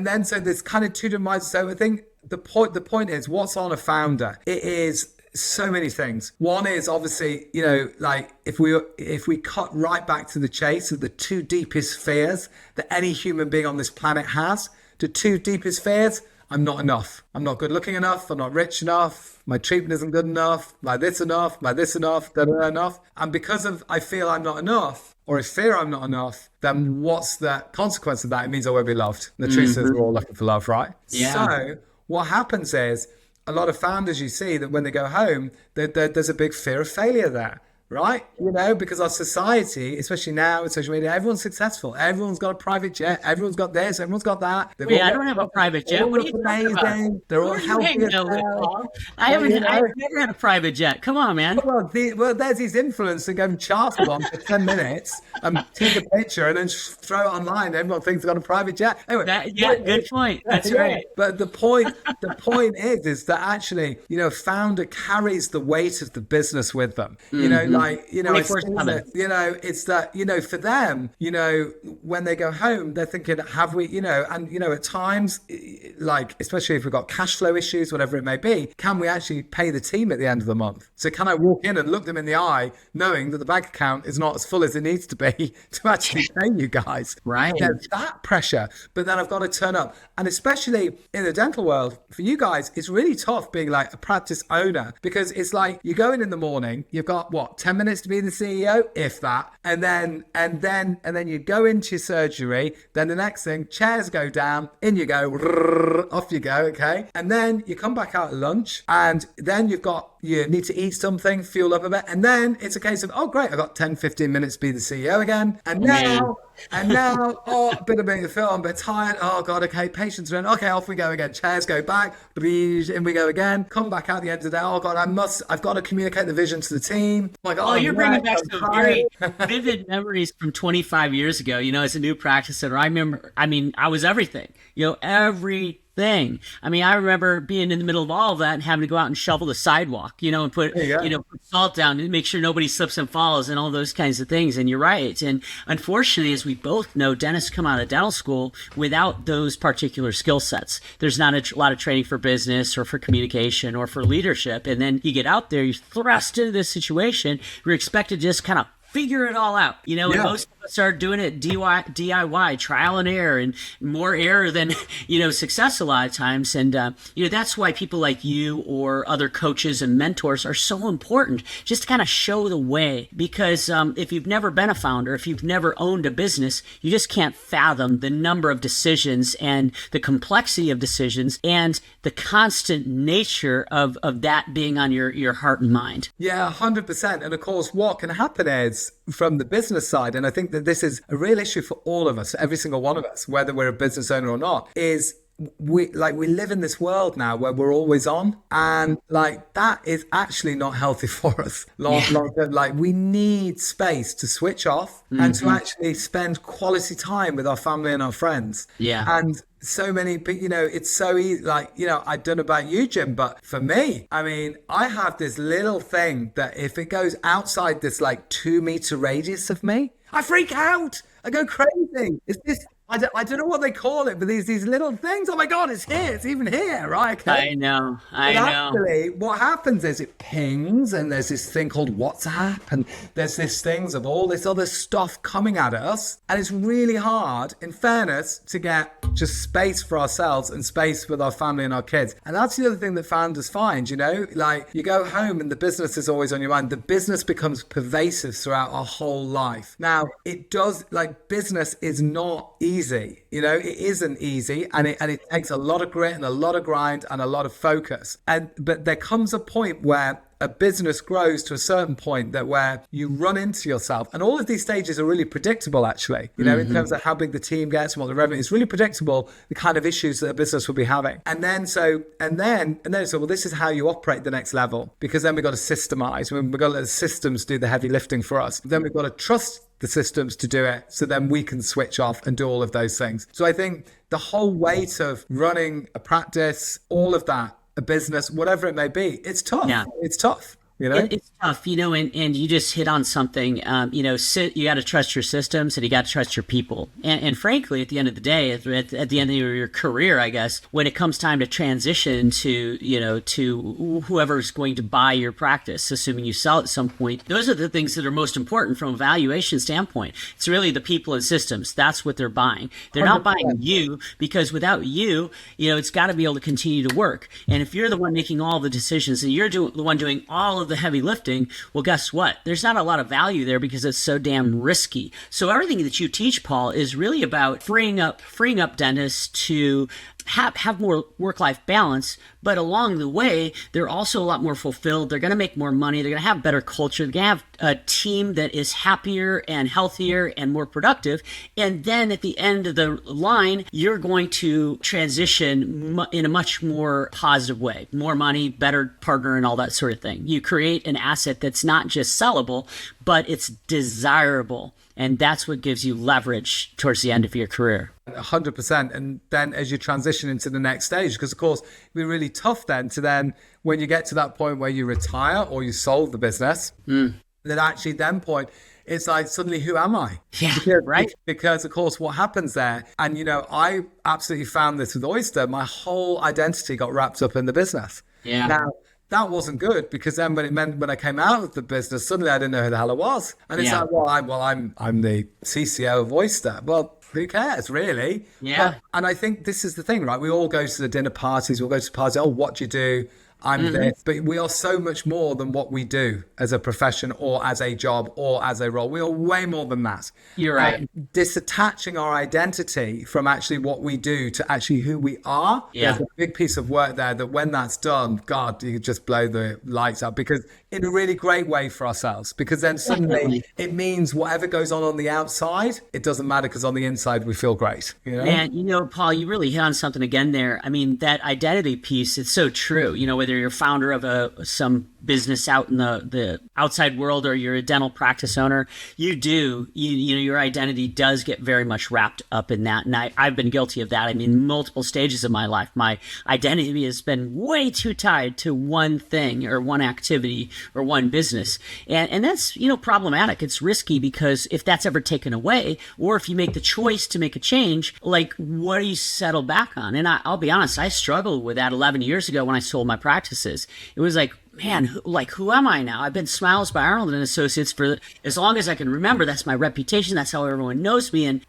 then so there's kind of two different minds. So I think the point is, what's on a founder? It is so many things. One is obviously, if we cut right back to the chase of the two deepest fears that any human being on this planet has, the two deepest fears: I'm not enough. I'm not good looking enough. I'm not rich enough. My treatment isn't good enough. My this enough. My this enough. Enough. And because of I feel I'm not enough, or I fear I'm not enough, then what's the consequence of that? It means I won't be loved. The truth is we're all looking for love, right? Yeah. So what happens is, a lot of founders, you see that when they go home, there's a big fear of failure there, right? Because our society, especially now with social media, everyone's successful. Everyone's got a private jet. Everyone's got this. Everyone's got that. Wait, I don't have a private jet. What are you talking about? They're all healthy. I've never had a private jet. Come on, man. Well, there's these influencers going charter them for 10 minutes and take a picture and then throw it online. Everyone thinks they've got a private jet. Anyway, good point. That's right. But the point is that actually, a founder carries the weight of the business with them. It's that, for them, when they go home, they're thinking, have we, at times, especially if we've got cash flow issues, whatever it may be, can we actually pay the team at the end of the month? So can I walk in and look them in the eye, knowing that the bank account is not as full as it needs to be to actually pay you guys? Right. There's that pressure, but then I've got to turn up. And especially in the dental world, for you guys, it's really tough being a practice owner, because it's you go in the morning, you've got 10 minutes to be the CEO, if that, and then you go into your surgery. Then the next thing, chairs go down, in you go, off you go, okay, and then you come back out at lunch, and then you need to eat something, fuel up a bit, and then it's a case of, oh great, I got 10-15 minutes to be the CEO again, and now a bit of film, a bit tired, oh god, okay, patients are in, okay, off we go again, chairs go back, in we go again, come back out the end of the day, oh god, I've got to communicate the vision to the team. You're bringing back some very vivid memories from 25 years ago, as a new practice owner. I was everything, everything. I remember being in the middle of all of that and having to go out and shovel the sidewalk, and put salt down and make sure nobody slips and falls and all those kinds of things. And you're right. And unfortunately, as we both know, dentists come out of dental school without those particular skill sets. There's not a lot of training for business or for communication or for leadership. And then you get out there, you're thrust into this situation, you're expected to just kind of figure it all out, and most of started doing it DIY, trial and error, and more error than, success a lot of times. And, that's why people like you or other coaches and mentors are so important, just to kind of show the way. Because if you've never been a founder, if you've never owned a business, you just can't fathom the number of decisions and the complexity of decisions and the constant nature of that being on your heart and mind. Yeah, 100%. And of course, what can happen is from the business side, and I think that this is a real issue for all of us, every single one of us, whether we're a business owner or not, is we live in this world now where we're always on, and that is actually not healthy for us. Long term, we need space to switch off and to actually spend quality time with our family and our friends. Yeah. And so many people, it's so easy. I don't know about you, Jim, but for me, I have this little thing that if it goes outside this 2-meter radius of me, I freak out. I go crazy. It's this. I don't know what they call it, but these little things. Oh my God, it's here. It's even here, right? Okay. I know. Actually, what happens is it pings, and there's this thing called WhatsApp, and there's this things of all this other stuff coming at us, and it's really hard, in fairness, to get just space for ourselves and space with our family and our kids. And that's the other thing that founders find. You go home and the business is always on your mind. The business becomes pervasive throughout our whole life. Now, it does. Business is not easy. It isn't easy, and it takes a lot of grit and a lot of grind and a lot of focus. But there comes a point where a business grows to a certain point where you run into yourself, and all of these stages are really predictable, actually. In terms of how big the team gets and what the revenue is, really predictable. The kind of issues that a business will be having, and then well, this is how you operate the next level, because then we've got to systemize. We've got to let the systems do the heavy lifting for us. Then we've got to trust the systems to do it, so then we can switch off and do all of those things. So I think the whole weight of running a practice, all of that, a business, whatever it may be, it's tough. Yeah. It's tough. It's tough, and you just hit on something. You got to trust your systems, and you got to trust your people. And frankly, at the end of the day, at the end of your career, I guess, when it comes time to transition to whoever's going to buy your practice, assuming you sell at some point, those are the things that are most important from a valuation standpoint. It's really the people and systems. That's what they're buying. They're not buying you, because without you, it's got to be able to continue to work. And if you're the one making all the decisions, and you're the one doing all of the heavy lifting, well, guess what? There's not a lot of value there, because it's so damn risky. So everything that you teach, Paul, is really about freeing up dentists to have more work-life balance, but along the way, they're also a lot more fulfilled. They're going to make more money. They're going to have better culture. They're going to have a team that is happier and healthier and more productive. And then at the end of the line, you're going to transition in a much more positive way. More money, better partner, and all that sort of thing. You create an asset that's not just sellable, but it's desirable. And that's what gives you leverage towards the end of your career. 100%. And then as you transition into the next stage, because of course, it'd be really tough then when you get to that point where you retire or you sold the business, then actually point, it's suddenly, who am I? Yeah, right. Because of course, what happens there, and I absolutely found this with Oyster, my whole identity got wrapped up in the business. Yeah. Now, that wasn't good, because then when I came out of the business, suddenly I didn't know who the hell I was. And it's I'm the CCO of Oyster. Well, who cares, really? Yeah. And I think this is the thing, right? We all go to the dinner parties, we'll go to the party, oh, what do you do? I'm this. But we are so much more than what we do as a profession or as a job or as a role. We are way more than that. You're right. Disattaching our identity from actually what we do to actually who we are. Yeah. There's a big piece of work there that when that's done, God, you could just blow the lights out, because in a really great way for ourselves, because then suddenly it means whatever goes on the outside, it doesn't matter, because on the inside we feel great. And Paul, you really hit on something again there. I mean, that identity piece, it's so true. Whether you're a founder of some business out in the outside world, or you're a dental practice owner, your identity does get very much wrapped up in that. And I've been guilty of that. I mean, multiple stages of my life, my identity has been way too tied to one thing or one activity or one business. And that's, problematic. It's risky, because if that's ever taken away, or if you make the choice to make a change, what do you settle back on? And I'll be honest, I struggled with that 11 years ago when I sold my practices. It was like, man, who am I now? I've been Smiles by Arnold and Associates for as long as I can remember. That's my reputation. That's how everyone knows me. And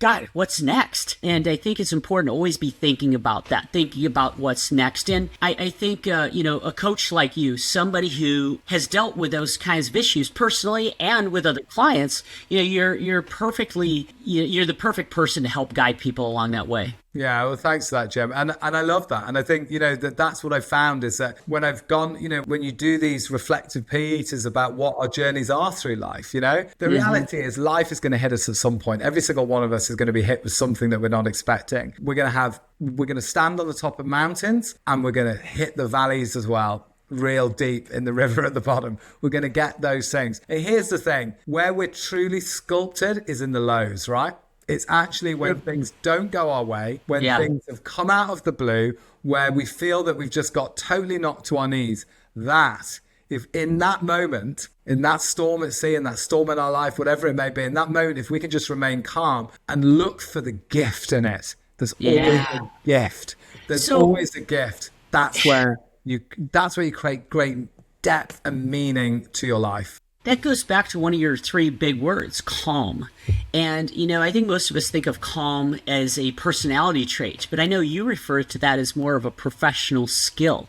God, what's next? And I think it's important to always be thinking about that, thinking about what's next. And I think, a coach like you, somebody who has dealt with those kinds of issues personally and with other clients, you're the perfect person to help guide people along that way. Yeah, well, thanks for that, Jim. And I love that. And I think, that's what I've found is that when I've gone, when you do these reflective pieces about what our journeys are through life, the reality is life is going to hit us at some point. Every single one of us is going to be hit with something that we're not expecting. We're going to stand on the top of mountains and we're going to hit the valleys as well. Real deep in the river at the bottom. We're going to get those things. And here's the thing, where we're truly sculpted is in the lows, right? It's actually when things don't go our way, when things have come out of the blue, where we feel that we've just got totally knocked to our knees. That, if in that moment, in that storm at sea, in that storm in our life, whatever it may be, in that moment, if we can just remain calm and look for the gift in it, there's always a gift. There's always a gift. That's where you create great depth and meaning to your life. That goes back to one of your three big words, calm. And, I think most of us think of calm as a personality trait, but I know you refer to that as more of a professional skill.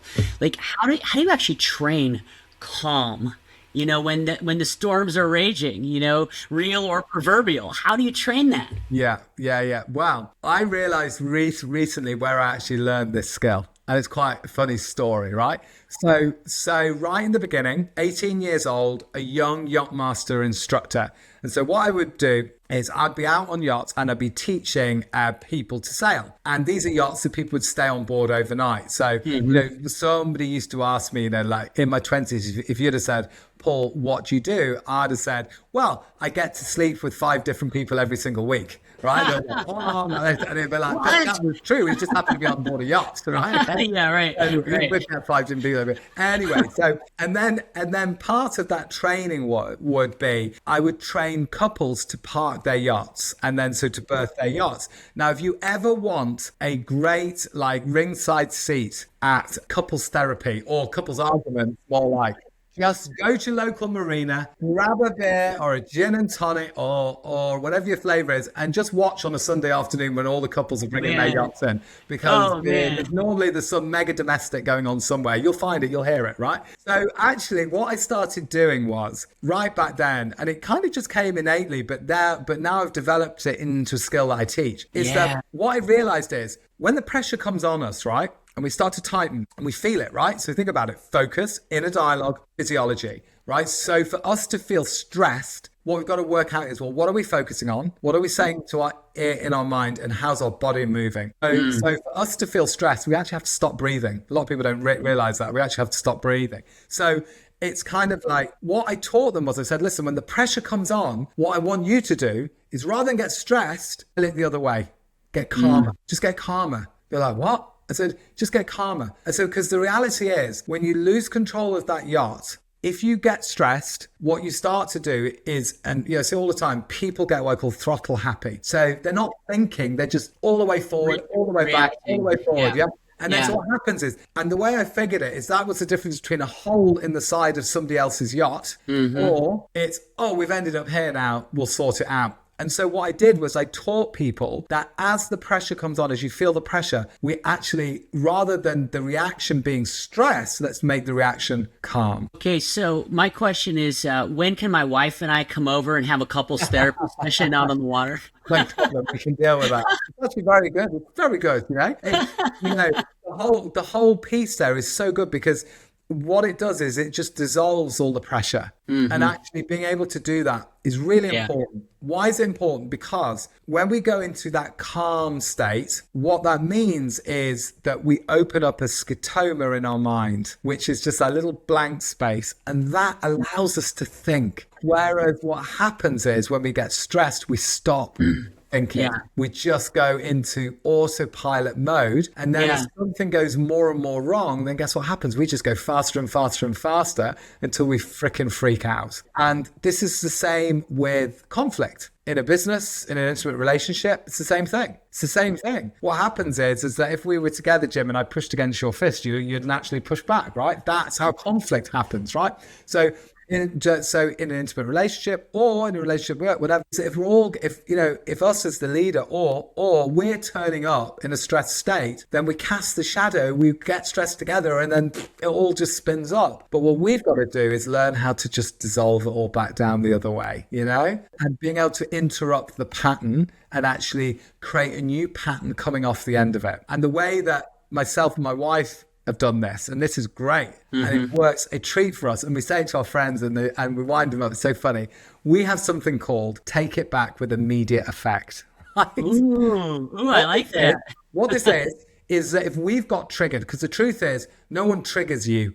How do you actually train calm? When the storms are raging, real or proverbial, how do you train that? Yeah. Well, I realized recently where I actually learned this skill. And it's quite a funny story, right? So right in the beginning, 18 years old, a young yachtmaster instructor. And so what I would do is I'd be out on yachts and I'd be teaching people to sail. And these are yachts that people would stay on board overnight. So, somebody used to ask me, in my 20s, if you'd have said, Paul, what do you do? I'd have said, well, I get to sleep with 5 different people every single week. Right? And it'd be like, that was true. We just happened to be on board a yacht, right? Yeah, right. And we had 5 different people. Anyway, and then part of that training would be I would train couples to park their yachts and then to berth their yachts. Now, if you ever want a great ringside seat at couples therapy or couples arguments, just go to local marina, grab a beer or a gin and tonic or whatever your flavor is, and just watch on a Sunday afternoon when all the couples are bringing their yachts in. Because normally there's some mega domestic going on somewhere. You'll find it, you'll hear it, right? So actually what I started doing was, right back then, and it kind of just came innately, but now I've developed it into a skill that I teach, is that what I realized is when the pressure comes on us, right? And we start to tighten and we feel it, right? So think about it, focus, inner dialogue, physiology, right? So for us to feel stressed, what we've got to work out is, well, what are we focusing on? What are we saying to in our mind, and how's our body moving? So for us to feel stressed, we actually have to stop breathing. A lot of people don't realize that. We actually have to stop breathing. So it's kind of like what I taught them was I said, listen, when the pressure comes on, what I want you to do is rather than get stressed, pull it the other way, get calmer, just get calmer. You're like, what? I said, just get calmer. I said, because the reality is when you lose control of that yacht, if you get stressed, what you start to do is, and I see all the time, people get what I call throttle happy. So they're not thinking, they're just all the way forward, all the way back, all the way forward. Yeah. And then so what happens is, and the way I figured it is that was the difference between a hole in the side of somebody else's yacht, or it's, we've ended up here now, we'll sort it out. And so what I did was I taught people that as the pressure comes on, as you feel the pressure, we actually, rather than the reaction being stress, let's make the reaction calm. Okay, so my question is, when can my wife and I come over and have a couples therapy session out on the water? No problem, we can deal with that. It's actually very good. It's very good, the whole piece there is so good because what it does is it just dissolves all the pressure. And actually being able to do that is really important. Why is it important? Because when we go into that calm state, what that means is that we open up a scotoma in our mind, which is just a little blank space. And that allows us to think. Whereas what happens is when we get stressed, we stop. thinking. Yeah. We just go into autopilot mode. And then if something goes more and more wrong, then guess what happens? We just go faster and faster and faster until we freaking freak out. And this is the same with conflict. In a business, in an intimate relationship, it's the same thing. It's the same thing. What happens is that if we were together, Jim, and I pushed against your fist, you'd naturally push back, right? That's how conflict happens, right? So in an intimate relationship or in a relationship work, whatever. So if us as the leader or we're turning up in a stressed state, then we cast the shadow, we get stressed together, and then it all just spins up. But what we've got to do is learn how to just dissolve it all back down the other way, and being able to interrupt the pattern and actually create a new pattern coming off the end of it. And the way that myself and my wife have done this, and this is great, and it works a treat for us, and we say it to our friends and we wind them up. It's so funny. We have something called take it back with immediate effect, right? Ooh, I like that. What this is that if we've got triggered, because the truth is no one triggers you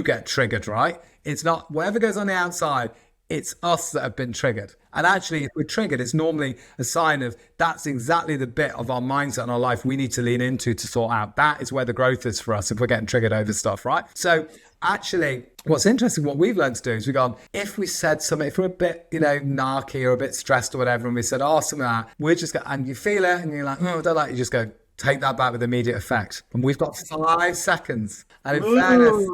get triggered, right? It's not whatever goes on the outside, it's us that have been triggered. And actually, if we're triggered, it's normally a sign of that's exactly the bit of our mindset in our life we need to lean into to sort out. That is where the growth is for us if we're getting triggered over stuff, right? So actually, what's interesting, what we've learned to do is we've gone, if we said something, if we're a bit, narky or a bit stressed or whatever, and we said, something like that, we're just going, and you feel it, and you're like, I don't like it, you just go, take that back with immediate effect. And we've got 5 seconds. And in fairness,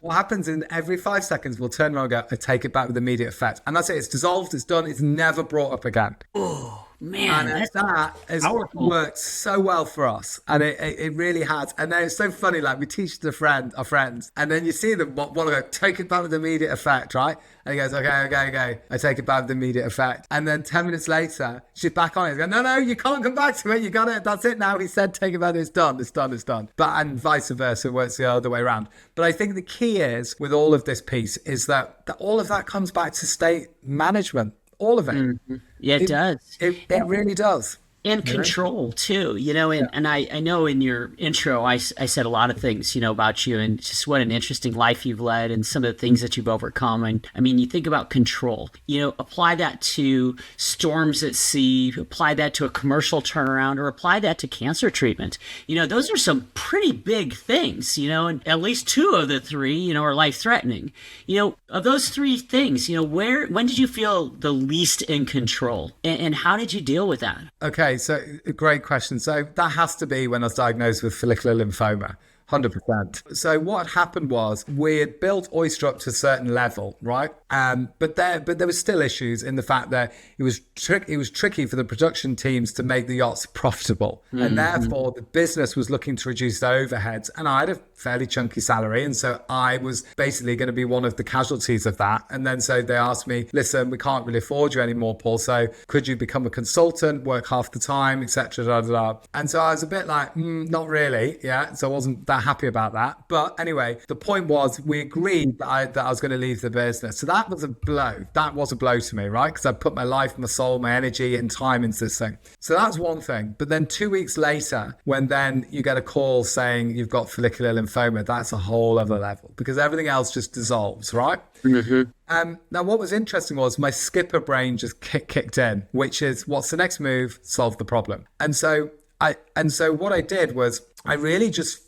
what happens in every 5 seconds, we'll turn around and go, I take it back with immediate effect. And that's it. It's dissolved. It's done. It's never brought up again. Oh, man. And that has worked so well for us. And it really has. And then it's so funny. Like we teach our friends, and then you see them want to go, take it back with immediate effect, right? And he goes, okay. I take it back with immediate effect. And then 10 minutes later, she's back on it. He's going, no, you can't come back to it. You got it. That's it now. He said, take it back. It's done. And vice versa, works the other way around. But I think the key is with all of this piece is that all of that comes back to state management. All of it. Mm-hmm. Yeah, it does. It really does. And control too, and I know in your intro, I said a lot of things, about you and just what an interesting life you've led and some of the things that you've overcome. And I mean, you think about control, apply that to storms at sea, apply that to a commercial turnaround, or apply that to cancer treatment. Those are some pretty big things, and at least 2 of the 3, are life threatening. Of those 3 things, when did you feel the least in control and how did you deal with that? Okay. So a great question. So that has to be when I was diagnosed with follicular lymphoma. 100%. So what happened was we had built Oyster up to a certain level, right? But there was still issues in the fact that it was tricky for the production teams to make the yachts profitable. And therefore the business was looking to reduce their overheads. And I had a fairly chunky salary. And so I was basically going to be one of the casualties of that. And then so they asked me, listen, we can't really afford you anymore, Paul. So could you become a consultant, work half the time, etc. And so I was a bit like, not really. Yeah. So I wasn't that happy about that. But anyway, the point was we agreed that I was going to leave the business. So that was a blow. That was a blow to me, right? Because I put my life, my soul, my energy and time into this thing. So that's one thing. But then 2 weeks later, when then you get a call saying you've got follicular lymphoma, that's a whole other level because everything else just dissolves, right? Now, what was interesting was my skipper brain just kicked in, which is what's the next move? Solve the problem. And so what I did was I really just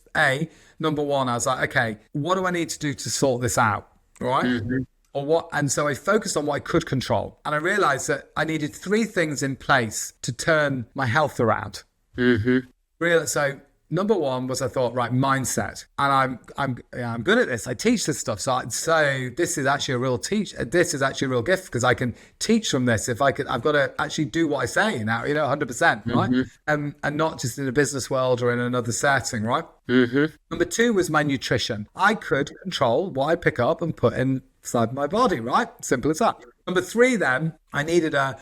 number one, I was like, okay, what do I need to do to sort this out? Right? Or what? And so I focused on what I could control. And I realized that I needed 3 things in place to turn my health around. So number one was I thought, right, mindset. And I'm good at this. I teach this stuff. So this is actually a real this is actually a real gift because I can teach from this. I've got to actually do what I say now, 100%, right? And not just in a business world or in another setting, right? Number 2 was my nutrition. I could control what I pick up and put inside my body, right? Simple as that. Number 3, then I needed a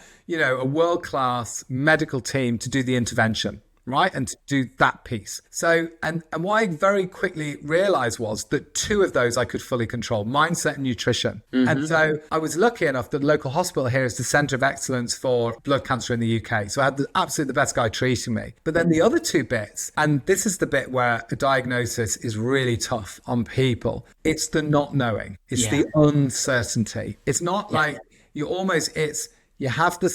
world-class medical team to do the intervention. Right. And to do that piece. So, and what I very quickly realized was that 2 of those I could fully control, mindset and nutrition. And so I was lucky enough that the local hospital here is the center of excellence for blood cancer in the UK. So I had absolutely the best guy treating me. But then the other 2 bits, and this is the bit where a diagnosis is really tough on people. It's the not knowing. It's the uncertainty. It's not like you have the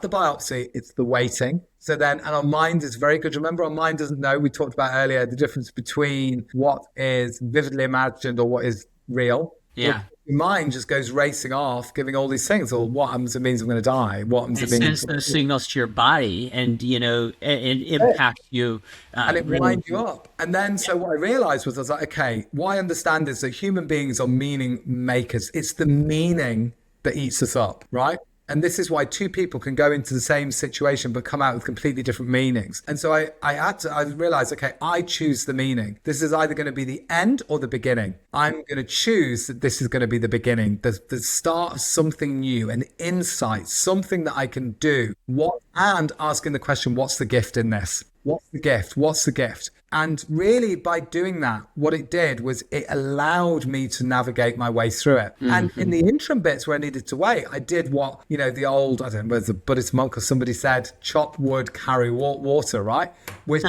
biopsy, it's the waiting. So then, and our mind is very good. Remember, our mind doesn't know, we talked about earlier, the difference between what is vividly imagined or what is real. Yeah. Your mind just goes racing off, giving all these things. Or what happens? It means I'm going to die. What happens? It sends those signals to your body, and it impacts you, and it winds you up. And then, so what I realized was, I was like, okay, what I understand is that human beings are meaning makers. It's the meaning that eats us up, right? And this is why two people can go into the same situation but come out with completely different meanings. And so I realized, okay, I choose the meaning. This is either going to be the end or the beginning. I'm going to choose that this is going to be the beginning, the start of something new, an insight, something that I can do. And asking the question, what's the gift in this? What's the gift? What's the gift? And really, by doing that, what it did was it allowed me to navigate my way through it. Mm-hmm. And in the interim bits where I needed to wait, I did what, the old, I don't know, whether the Buddhist monk or somebody said, chop wood, carry water, right? Which,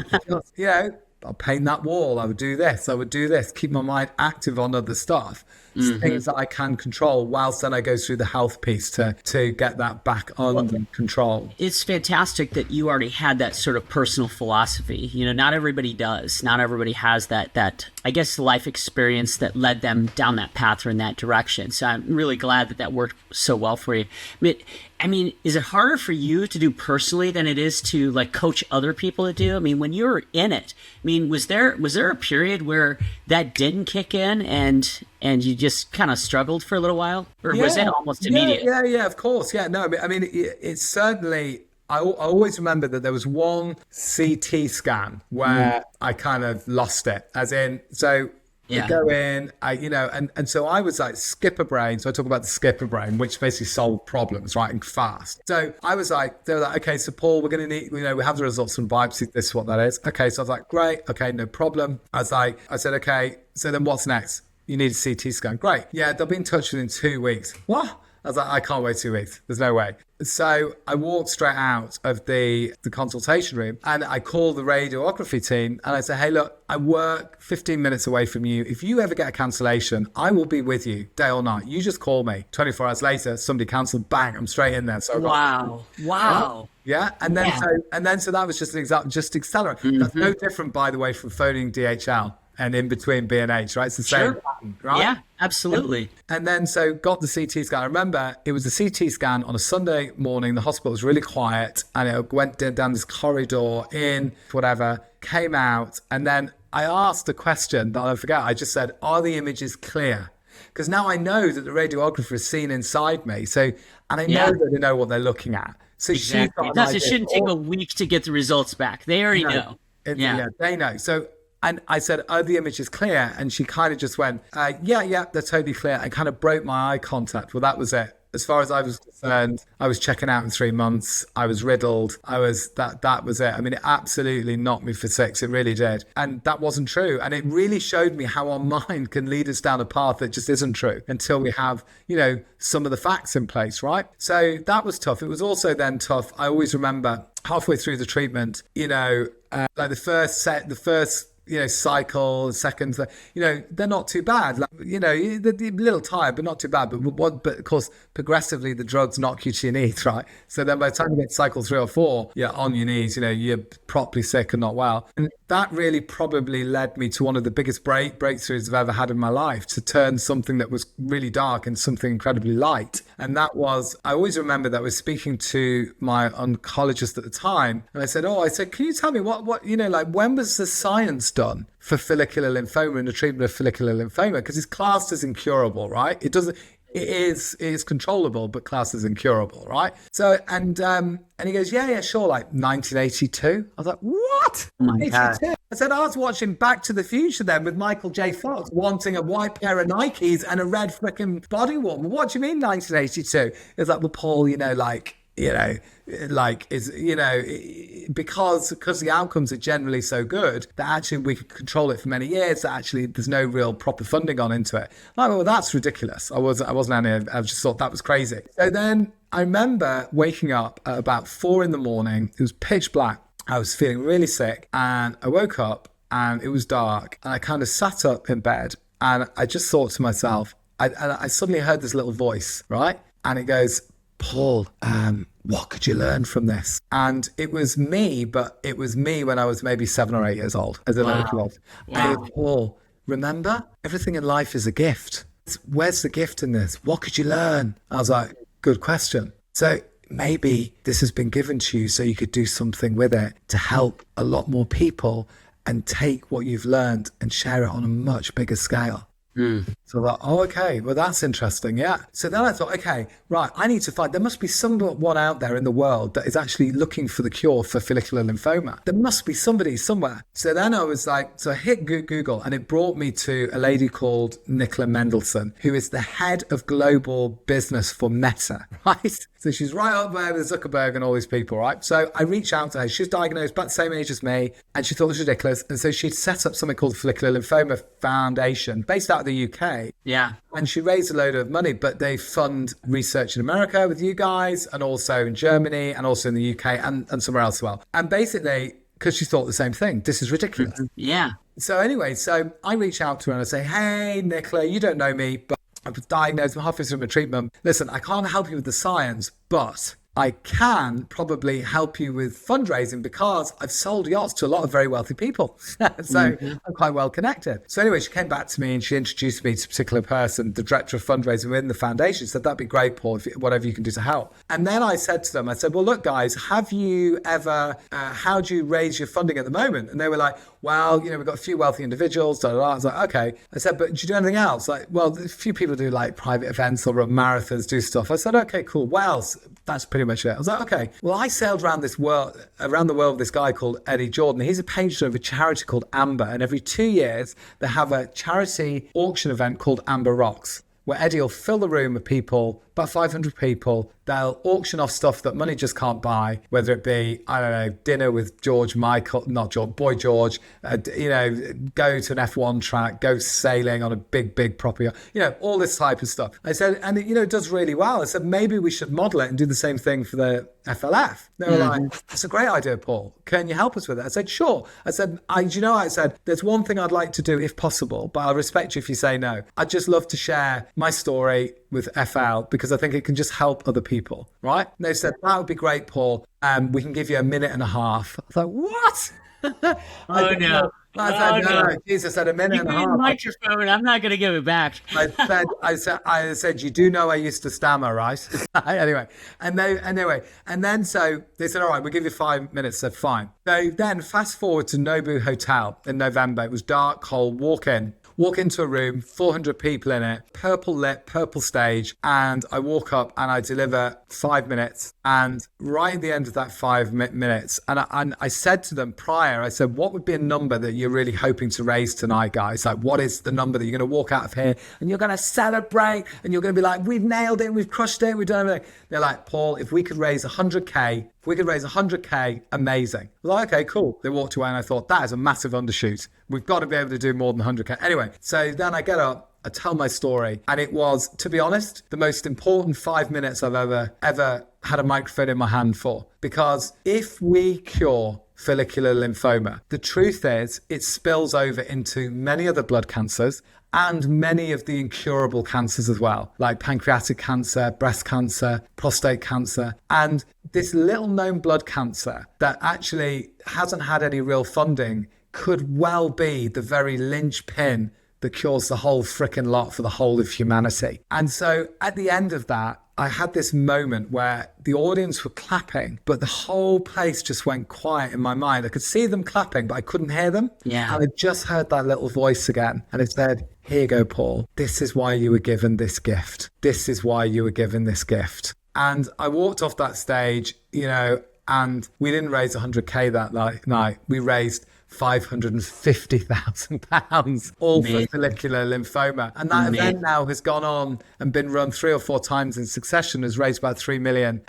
I'll paint that wall. I would do this, keep my mind active on other stuff. Things that I can control, whilst then I go through the health piece to get that back under control. It's fantastic that you already had that sort of personal philosophy. Not everybody does. Not everybody has that I guess, life experience that led them down that path or in that direction. So I'm really glad that worked so well for you. I mean, is it harder for you to do personally than it is to coach other people to do? I mean, when you were in it, was there a period where that didn't kick in and you just kind of struggled for a little while, or was it almost immediate? Yeah, of course. Yeah, no, it's certainly. I always remember that there was one CT scan where I kind of lost it, as in, so you go in, and so I was like skipper brain. So I talk about the skipper brain, which basically solved problems, right, and fast. So I was like, they were like, okay, so Paul, we're going to need, we have the results from biopsy. This is what that is. Okay, so I was like, great. Okay, no problem. I said, okay, so then what's next? You need a CT scan. Great. Yeah, they'll be in touch within 2 weeks. What? I was like, I can't wait 2 weeks. There's no way. So I walked straight out of the consultation room and I called the radiography team and I said, hey, look, I work 15 minutes away from you. If you ever get a cancellation, I will be with you day or night. You just call me. 24 hours later, somebody cancelled, bang, I'm straight in there. So Wow. Yeah. And then, so that was just an example, just accelerate. That's no different, by the way, from phoning DHL. And in between B&H, right? It's the same pattern, right? Yeah, absolutely. And then, so got the CT scan. I remember it was a CT scan on a Sunday morning. The hospital was really quiet. And it went down this corridor in, whatever, came out. And then I asked a question that I'll forget. I just said, are the images clear? Because now I know that the radiographer has seen inside me. So, and I know that they know what they're looking at. So exactly. It shouldn't take a week to get the results back. They already know. Yeah, they know. So, and I said, are the images clear? And she kind of just went, yeah, they're totally clear. And kind of broke my eye contact. Well, that was it. As far as I was concerned, I was checking out in 3 months. I was riddled. That was it. It absolutely knocked me for 6. It really did. And that wasn't true. And it really showed me how our mind can lead us down a path that just isn't true until we have, some of the facts in place, right? So that was tough. It was also then tough. I always remember halfway through the treatment, like the first cycle, seconds, they're not too bad. They're a little tired, but not too bad. But of course, progressively, the drugs knock you to your knees, right? So then by the time you get cycle 3 or 4, you're on your knees, you're properly sick and not well. And that really probably led me to one of the biggest breakthroughs I've ever had in my life, to turn something that was really dark into something incredibly light. And that was, I always remember that I was speaking to my oncologist at the time. And I said, can you tell me what when was the science done for follicular lymphoma and the treatment of follicular lymphoma? Because it's classed as incurable, right? It is controllable, but classed as incurable, right? So, and he goes, yeah, sure, like 1982. I was like, what? Oh my God. I said, I was watching Back to the Future then with Michael J. Fox, wanting a white pair of Nikes and a red frickin' body warmer. What do you mean 1982? It's like, well, Paul, because the outcomes are generally so good that actually we could control it for many years, that actually there's no real proper funding gone into it. Like, well, that's ridiculous. I wasn't any, I just thought that was crazy. So then I remember waking up at about 4 a.m. It was pitch black. I was feeling really sick and I woke up and it was dark and I kind of sat up in bed and I just thought to myself, I suddenly heard this little voice, right? And it goes, Paul, what could you learn from this? And it was me, but it was me when I was maybe 7 or 8 years old as a little kid. And it was, Paul, remember, everything in life is a gift. Where's the gift in this? What could you learn? I was like, good question. So maybe this has been given to you so you could do something with it to help a lot more people and take what you've learned and share it on a much bigger scale. So I thought, oh, okay, well, that's interesting. Yeah. So then I thought, okay, right, I need to find, there must be someone out there in the world that is actually looking for the cure for follicular lymphoma. There must be somebody somewhere. So then I was like, so I hit Google and it brought me to a lady called Nicola Mendelsohn, who is the head of global business for Meta, right? So she's right up there with Zuckerberg and all these people, right? So I reached out to her. She was diagnosed about the same age as me, and she thought it was ridiculous. And so she'd set up something called the Follicular Lymphoma Foundation, based out of the UK. Yeah. And she raised a load of money, but they fund research in America with you guys, and also in Germany, and also in the UK, and somewhere else as well. And basically, because she thought the same thing, this is ridiculous. Yeah. So anyway, so I reach out to her and I say, hey, Nicola, you don't know me, but I was diagnosed, I'm halfway through my treatment. Listen, I can't help you with the science, but I can probably help you with fundraising because I've sold yachts to a lot of very wealthy people. So I'm quite well connected. So anyway, she came back to me and she introduced me to a particular person, the director of fundraising within the foundation. She said, that'd be great, Paul, whatever you can do to help. And then I said to them, I said, well, look, guys, have you ever, how do you raise your funding at the moment? And they were like, well, we've got a few wealthy individuals. I was like, okay. I said, but do you do anything else? Like, well, a few people do like private events or run marathons, do stuff. I said, okay, cool. What else? That's pretty much it. I was like, okay. Well, I sailed around the world with this guy called Eddie Jordan. He's a patron of a charity called Amber. And every 2 years, they have a charity auction event called Amber Rocks, where Eddie will fill the room with people, about 500 people. They'll auction off stuff that money just can't buy, whether it be, I don't know, dinner with Boy George, go to an F1 track, go sailing on a big property, all this type of stuff. I said, and it does really well. I said, maybe we should model it and do the same thing for the FLF. They were like, that's a great idea, Paul. Can you help us with it? I said, sure. I said, I said, there's one thing I'd like to do if possible, but I'll respect you if you say no. I'd just love to share my story with FL because I think it can just help other people, right? And they said, that would be great, Paul. We can give you a minute and a half. I thought, what? Oh, no. I said, no. Jesus, I said a minute and a half. Microphone, I'm not going to give it back. I said, you do know I used to stammer, right? Anyway, and then so they said, all right, we'll give you 5 minutes. I said, fine. So then fast forward to Nobu Hotel in November. It was dark, cold, walk into a room, 400 people in it, purple lit, purple stage. And I walk up and I deliver 5 minutes. And right at the end of that 5 minutes, and I said to them prior, I said, what would be a number that you're really hoping to raise tonight, guys? Like, what is the number that you're going to walk out of here and you're going to celebrate and you're going to be like, we've nailed it, we've crushed it, we've done everything. They're like, Paul, if we could raise 100K, amazing. I was like, okay, cool. They walked away and I thought, that is a massive undershoot. We've got to be able to do more than 100K. Anyway, so then I get up, I tell my story, and it was, to be honest, the most important 5 minutes I've ever had a microphone in my hand for. Because if we cure follicular lymphoma, the truth is it spills over into many other blood cancers and many of the incurable cancers as well, like pancreatic cancer, breast cancer, prostate cancer, and this little known blood cancer that actually hasn't had any real funding could well be the very linchpin that cures the whole frickin' lot for the whole of humanity. And so at the end of that, I had this moment where the audience were clapping, but the whole place just went quiet in my mind. I could see them clapping, but I couldn't hear them. Yeah. And I just heard that little voice again. And it said, here you go, Paul. This is why you were given this gift. This is why you were given this gift. And I walked off that stage, and we didn't raise 100K that night. We raised £550,000, all for follicular lymphoma. And that event now has gone on and been run 3 or 4 times in succession, has raised about £3 million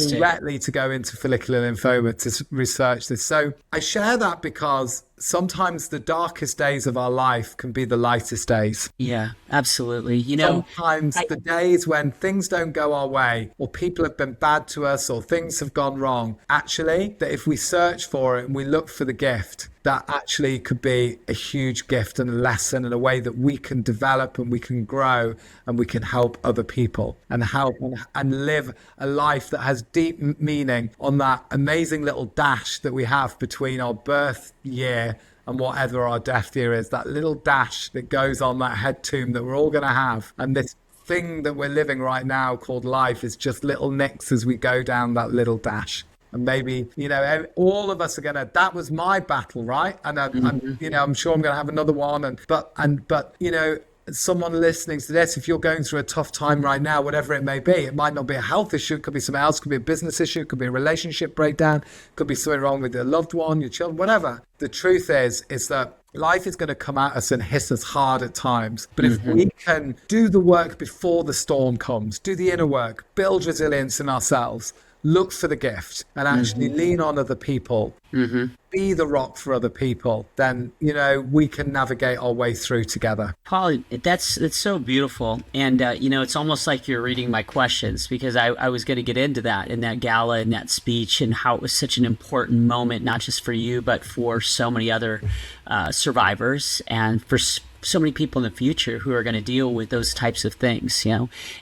directly to go into follicular lymphoma to research this. So I share that because sometimes the darkest days of our life can be the lightest days. Yeah, absolutely. Sometimes the days when things don't go our way, or people have been bad to us, or things have gone wrong, actually, that if we search for it and we look for the gift, gift that actually could be a huge gift and a lesson and a way that we can develop and we can grow and we can help other people and help and live a life that has deep meaning on that amazing little dash that we have between our birth year and whatever our death year is, that little dash that goes on that head tomb that we're all going to have. And this thing that we're living right now called life is just little nicks as we go down that little dash. And maybe, all of us are gonna. That was my battle, right? And I'm sure I'm gonna have another one. But someone listening to this, if you're going through a tough time right now, whatever it may be, it might not be a health issue, it could be something else, it could be a business issue, it could be a relationship breakdown, it could be something wrong with your loved one, your children, whatever. The truth is that life is going to come at us and hit us hard at times. But if we can do the work before the storm comes, do the inner work, build resilience in ourselves, look for the gift and actually lean on other people, be the rock for other people, then, we can navigate our way through together. Paul, that's so beautiful. And, it's almost like you're reading my questions, because I was going to get into that in that gala and that speech and how it was such an important moment, not just for you, but for so many other survivors and for so many people in the future who are going to deal with those types of things,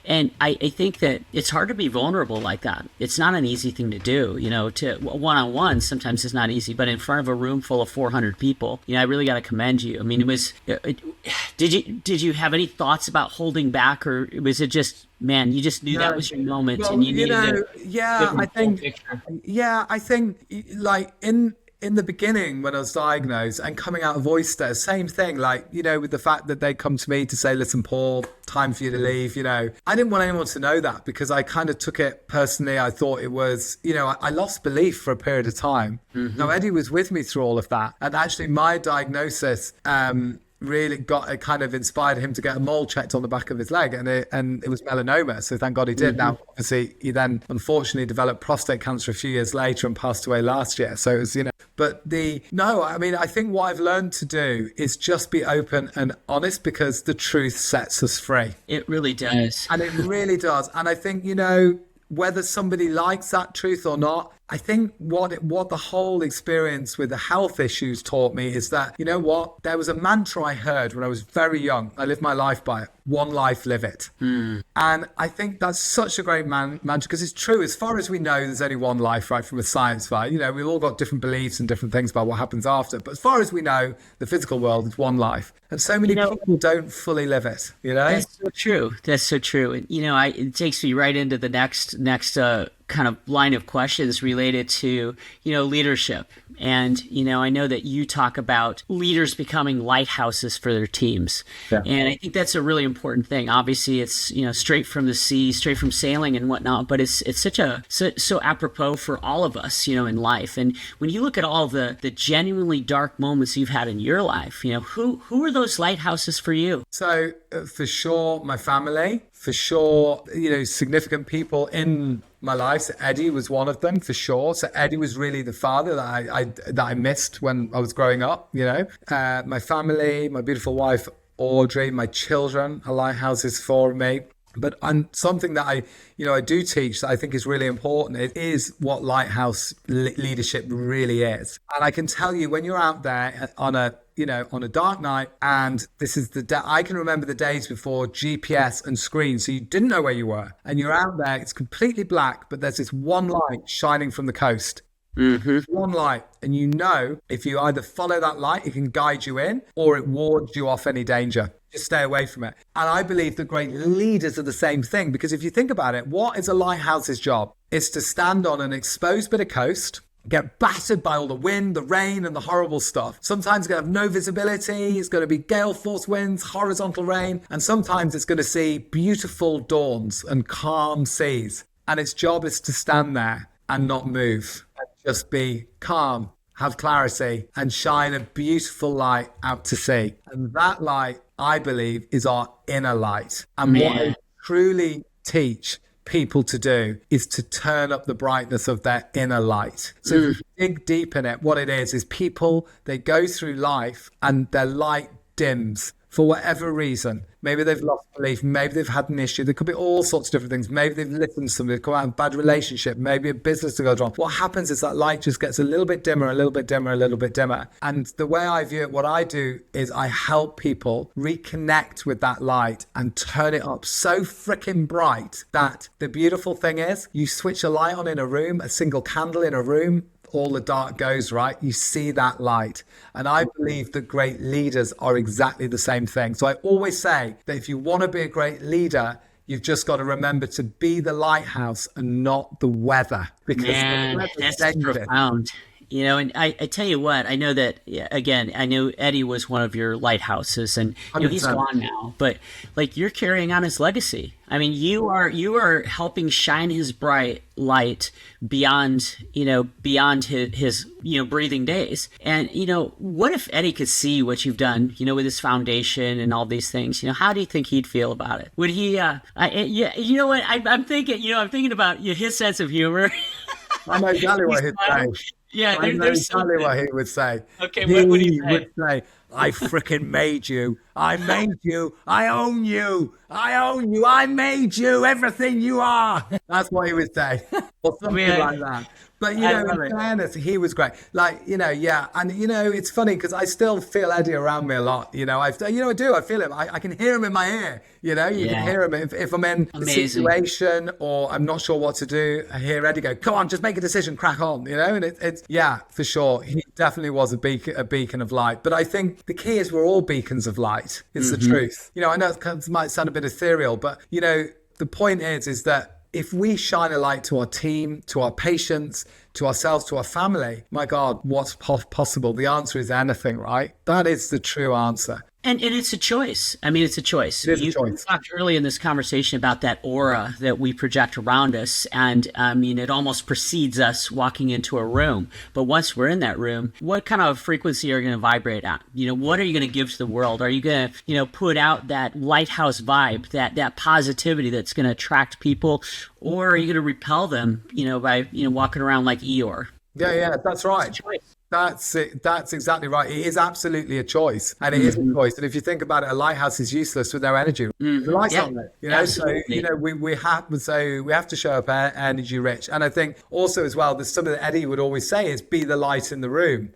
And I think that it's hard to be vulnerable like that. It's not an easy thing to do, to one-on-one sometimes it's not easy, but in front of a room full of 400 people, I really got to commend you. I mean, did you have any thoughts about holding back, or was it just, man, you just knew that was your moment and you needed to I think like in the beginning when I was diagnosed and coming out of Oyster, same thing, with the fact that they come to me to say, listen, Paul, time for you to leave, I didn't want anyone to know that because I kind of took it personally. I thought it was, I lost belief for a period of time. Now, Eddie was with me through all of that. And actually my diagnosis, really it kind of inspired him to get a mole checked on the back of his leg, and it was melanoma, so thank God he did. Now obviously he then unfortunately developed prostate cancer a few years later and passed away last year, so it was but I think what I've learned to do is just be open and honest, because the truth sets us free. It really does. And it really does. And I think whether somebody likes that truth or not, I think what the whole experience with the health issues taught me is that, there was a mantra I heard when I was very young. I lived my life by it. One life, live it. And I think that's such a great mantra, because it's true. As far as we know, there's only one life, right, from a science side. We've all got different beliefs and different things about what happens after. But as far as we know, the physical world is one life. And so many people don't fully live it, That's so true. That's so true. And, it takes me right into the next kind of line of questions related to, leadership. And, I know that you talk about leaders becoming lighthouses for their teams. Yeah. And I think that's a really important thing. Obviously, it's, straight from the sea, straight from sailing and whatnot, but it's so apropos for all of us, in life. And when you look at all the genuinely dark moments you've had in your life, who are those lighthouses for you? So for sure, my family, for sure, significant people in my life. So Eddie was one of them, for sure. So Eddie was really the father that I missed when I was growing up. My family, my beautiful wife Audrey, my children are lighthouses for me. But something that I do teach that I think is really important, it is what lighthouse leadership really is. And I can tell you, when you're out there on a dark night, and this is I can remember the days before GPS and screens, so you didn't know where you were, and you're out there, it's completely black, but there's this one light shining from the coast. One light, and if you either follow that light, it can guide you in, or it wards you off any danger. Just stay away from it. And I believe that great leaders are the same thing, because if you think about it, what is a lighthouse's job? It's to stand on an exposed bit of coast, get battered by all the wind, the rain, and the horrible stuff. Sometimes it's going to have no visibility. It's going to be gale force winds, horizontal rain. And sometimes it's going to see beautiful dawns and calm seas. And its job is to stand there and not move, and just be calm, have clarity, and shine a beautiful light out to sea. And that light, I believe, is our inner light. And what I truly teach people to do is to turn up the brightness of their inner light. So if you dig deep in it, what it is people, they go through life and their light dims for whatever reason, maybe they've lost belief, maybe they've had an issue, there could be all sorts of different things, maybe they've listened to somebody, they've come out of a bad relationship, maybe a business to go wrong. What happens is that light just gets a little bit dimmer, a little bit dimmer, a little bit dimmer. And the way I view it, what I do is I help people reconnect with that light and turn it up so freaking bright that the beautiful thing is, you switch a light on in a room, a single candle in a room, all the dark goes, right? You see that light. And I believe that great leaders are exactly the same thing. So I always say that if you want to be a great leader, you've just got to remember to be the lighthouse and not the weather. Because man, that's profound. You know, and I tell you what, I know that, again, I know Eddie was one of your lighthouses, and you know, he's gone now, but like, you're carrying on his legacy. I mean, you are helping shine his bright light beyond his breathing days. And, you know, what if Eddie could see what you've done, you know, with his foundation and all these things? You know, how do you think he'd feel about it? Would he, you know what, I'm thinking about his sense of humor. I know exactly what he'd say. Yeah, I know exactly what he would say. Okay, what would he would say, I freaking made you. I made you. I own you. I own you. I made you everything you are. That's what he would say. Or something like that. But, you know, in fairness, he was great. Like, you know, yeah. And, you know, it's funny because I still feel Eddie around me a lot. You know, I do. I feel him. I can hear him in my ear. You know, you can hear him. If I'm in a situation or I'm not sure what to do, I hear Eddie go, come on, just make a decision, crack on, you know? And it's yeah, for sure. He definitely was a beacon of light. But I think the key is we're all beacons of light. It's the truth. You know, I know it might sound a bit ethereal, but, you know, the point is that if we shine a light to our team, to our patients, to ourselves, to our family, my God, what's possible? The answer is anything, right? That is the true answer. And it's a choice. I mean, it's a choice. It is a choice. You talked early in this conversation about that aura that we project around us. And I mean, it almost precedes us walking into a room. But once we're in that room, what kind of frequency are you going to vibrate at? You know, what are you going to give to the world? Are you going to, you know, put out that lighthouse vibe, that positivity that's going to attract people? Or are you going to repel them, you know, by, you know, walking around like Eeyore? Yeah, that's right. It's a choice. That's it. That's exactly right. It is absolutely a choice. And it is a choice. And if you think about it, a lighthouse is useless with no energy. The light's on it. You know, absolutely. So, you know, we have to show up energy rich. And I think also as well, there's something that Eddie would always say is be the light in the room.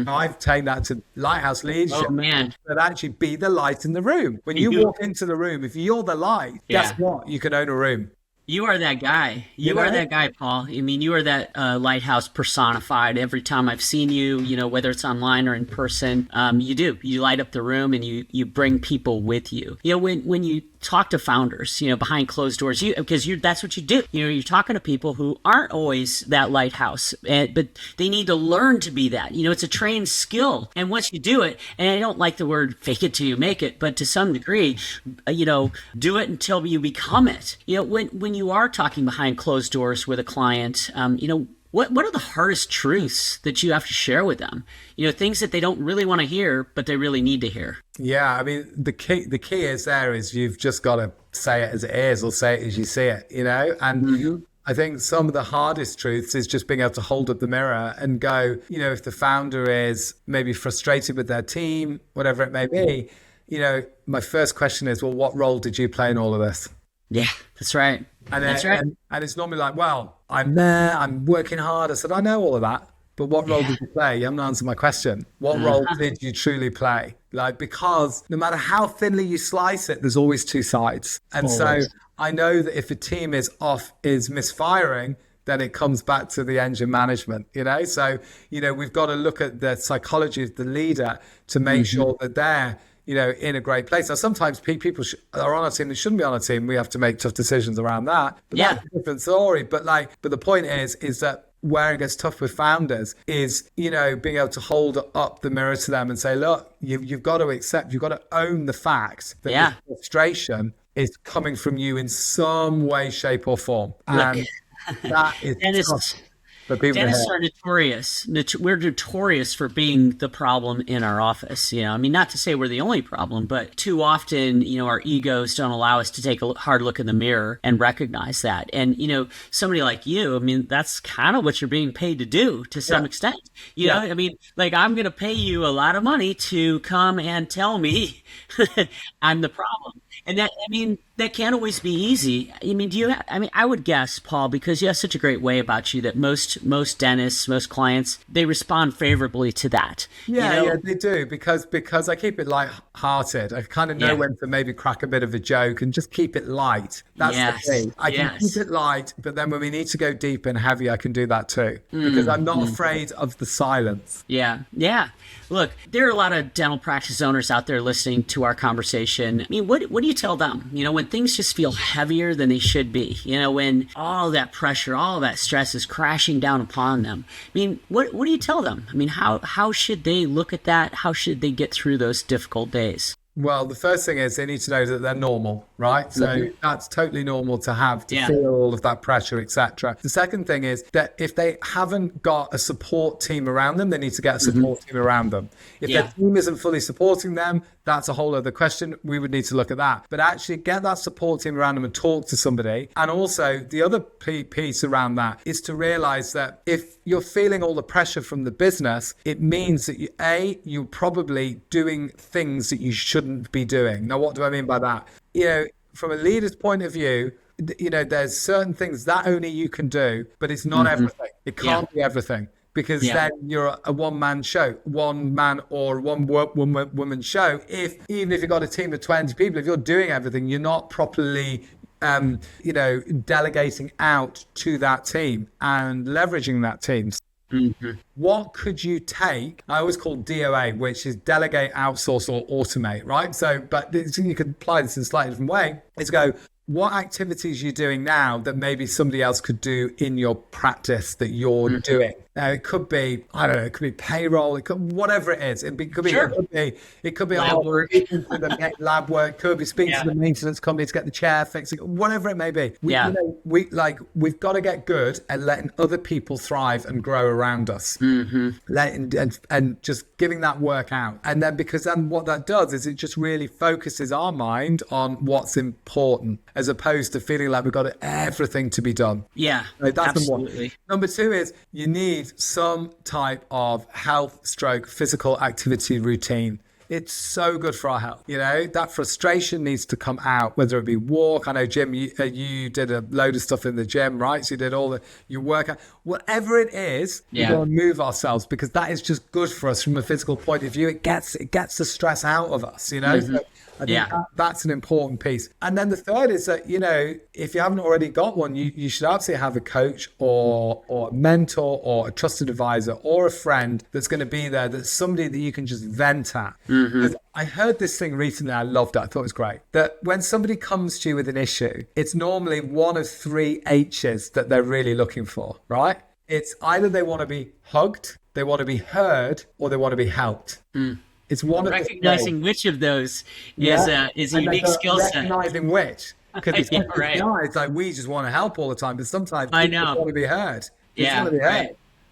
I've taken that to lighthouse leadership. Oh, man. But actually be the light in the room. When you walk into the room, if you're the light, guess what? You can own a room. You are that guy. You are that guy, Paul. I mean, you are that lighthouse personified. Every time I've seen you, you know, whether it's online or in person, you do. You light up the room and you bring people with you. You know, when you talk to founders, you know, behind closed doors, because that's what you do. You know, you're talking to people who aren't always that lighthouse, but they need to learn to be that. You know, it's a trained skill. And once you do it, and I don't like the word fake it till you make it, but to some degree, you know, do it until you become it. You know, when you are talking behind closed doors with a client, you know, what are the hardest truths that you have to share with them? You know, things that they don't really want to hear, but they really need to hear. Yeah, I mean, the key is you've just got to say it as it is or say it as you see it, you know? And I think some of the hardest truths is just being able to hold up the mirror and go, you know, if the founder is maybe frustrated with their team, whatever it may be, you know, my first question is, well, what role did you play in all of this? Yeah, that's right. And that's right. And it's normally like, well, I'm there, I'm working hard. I said, I know all of that. But what role did you play? You haven't answered my question. What role did you truly play? Like, because no matter how thinly you slice it, there's always two sides. And so I know that if a team is misfiring, then it comes back to the engine management, you know? So, you know, we've got to look at the psychology of the leader to make sure that they're, you know, in a great place. Now, sometimes people are on a team that shouldn't be on a team. We have to make tough decisions around that. But that's a different story. But the point is that where it gets tough with founders is, you know, being able to hold up the mirror to them and say, look, you've got to accept, you've got to own the fact that this frustration is coming from you in some way, shape or form. And that is tough. But people Dentists are notorious. We're notorious for being the problem in our office. I mean, not to say we're the only problem, but too often, our egos don't allow us to take a hard look in the mirror and recognize that. And, somebody like you, I mean, that's kind of what you're being paid to do to some extent. You know, I mean, like, I'm going to pay you a lot of money to come and tell me I'm the problem. And that can't always be easy. I mean, I would guess, Paul, because you have such a great way about you, that most dentists, most clients, they respond favorably to that. Yeah, they do, because I keep it light-hearted. I kind of know when to maybe crack a bit of a joke and just keep it light. That's the thing. I can keep it light, but then when we need to go deep and heavy, I can do that too, because I'm not afraid of the silence. Yeah. Look, there are a lot of dental practice owners out there listening to our conversation. I mean, what do you tell them? When things just feel heavier than they should be, when all that pressure, all that stress is crashing down upon them. I mean, what do you tell them? I mean, how should they look at that? How should they get through those difficult days? Well, the first thing is they need to know that they're normal, right? So that's totally normal to feel all of that pressure, etc. The second thing is that if they haven't got a support team around them, they need to get a support team around them. If their team isn't fully supporting them, that's a whole other question. We would need to look at that. But actually get that support team around them and talk to somebody. And also the other piece around that is to realize that if you're feeling all the pressure from the business, it means that you're probably doing things that you shouldn't be doing. Now, what do I mean by that? From a leader's point of view, there's certain things that only you can do, but it's not everything. It can't be everything. Because then you're a one-man show, one man or one woman show. Even if you've got a team of 20 people, if you're doing everything, you're not properly, delegating out to that team and leveraging that team. What could you take? I always call DOA, which is delegate, outsource, or automate, right? So, but you could apply this in a slightly different way. Is go, what activities you're doing now that maybe somebody else could do in your practice that you're doing? Now, it could be, I don't know, it could be payroll, whatever it is. It could be lab work. Lab work, could be speaking to the maintenance company to get the chair fixed, whatever it may be. We've got to get good at letting other people thrive and grow around us. And just giving that work out. And then because then what that does is it just really focuses our mind on what's important, as opposed to feeling like we've got everything to be done. Yeah, that's absolutely. Number one. Number two is you need some type of physical activity routine. It's so good for our health. That frustration needs to come out, whether it be walk. I know, Jim, you did a load of stuff in the gym, right? So you did your workout, whatever it is, we've got to move ourselves, because that is just good for us from a physical point of view. It gets the stress out of us, So I think that's an important piece. And then the third is that, if you haven't already got one, you should absolutely have a coach or a mentor or a trusted advisor or a friend that's going to be there, that's somebody that you can just vent at. I heard this thing recently, I loved it, I thought it was great, that when somebody comes to you with an issue, it's normally one of 3 H's that they're really looking for, right? It's either they want to be hugged, they want to be heard, or they want to be helped. It's one recognizing which of those is a unique skill set. Recognizing which, because it's like we just want to help all the time, but sometimes people want to be heard.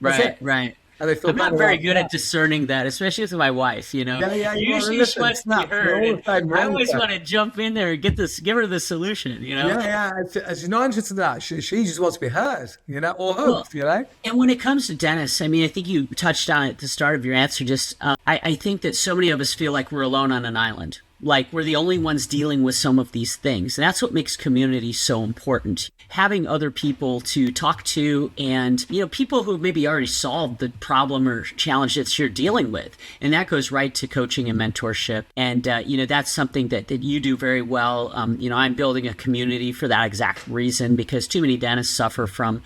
Right. I'm not very good at discerning that, especially with my wife. Usually she wants to be heard. I always want to jump in there and give her the solution. She's not interested in that. She just wants to be heard. Or hooked. And when it comes to dentists, I mean, I think you touched on it at the start of your answer. Just, I think that so many of us feel like we're alone on an island. Like we're the only ones dealing with some of these things. And that's what makes community so important. Having other people to talk to and, people who maybe already solved the problem or challenge that you're dealing with. And that goes right to coaching and mentorship. And, that's something that you do very well. I'm building a community for that exact reason, because too many dentists suffer from,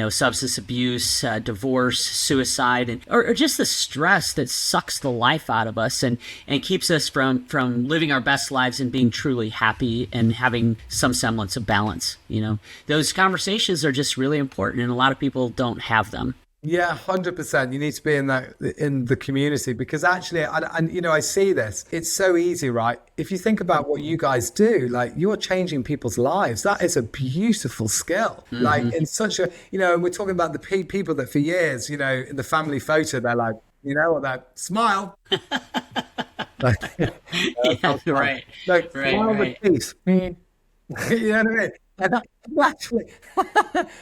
substance abuse, divorce, suicide, or just the stress that sucks the life out of us and keeps us from living our best lives and being truly happy and having some semblance of balance. Those conversations are just really important, and a lot of people don't have them. Yeah, 100%. You need to be in the community, because actually, and you know, I see this. It's so easy, right? If you think about what you guys do, like, you're changing people's lives. That is a beautiful skill. Like, in such a, you know, and we're talking about the people that for years, you know, in the family photo, they're like, you know what, that smile. Like, Yeah, right. Like, Right, smile right. with teeth. You know what I mean? Actually,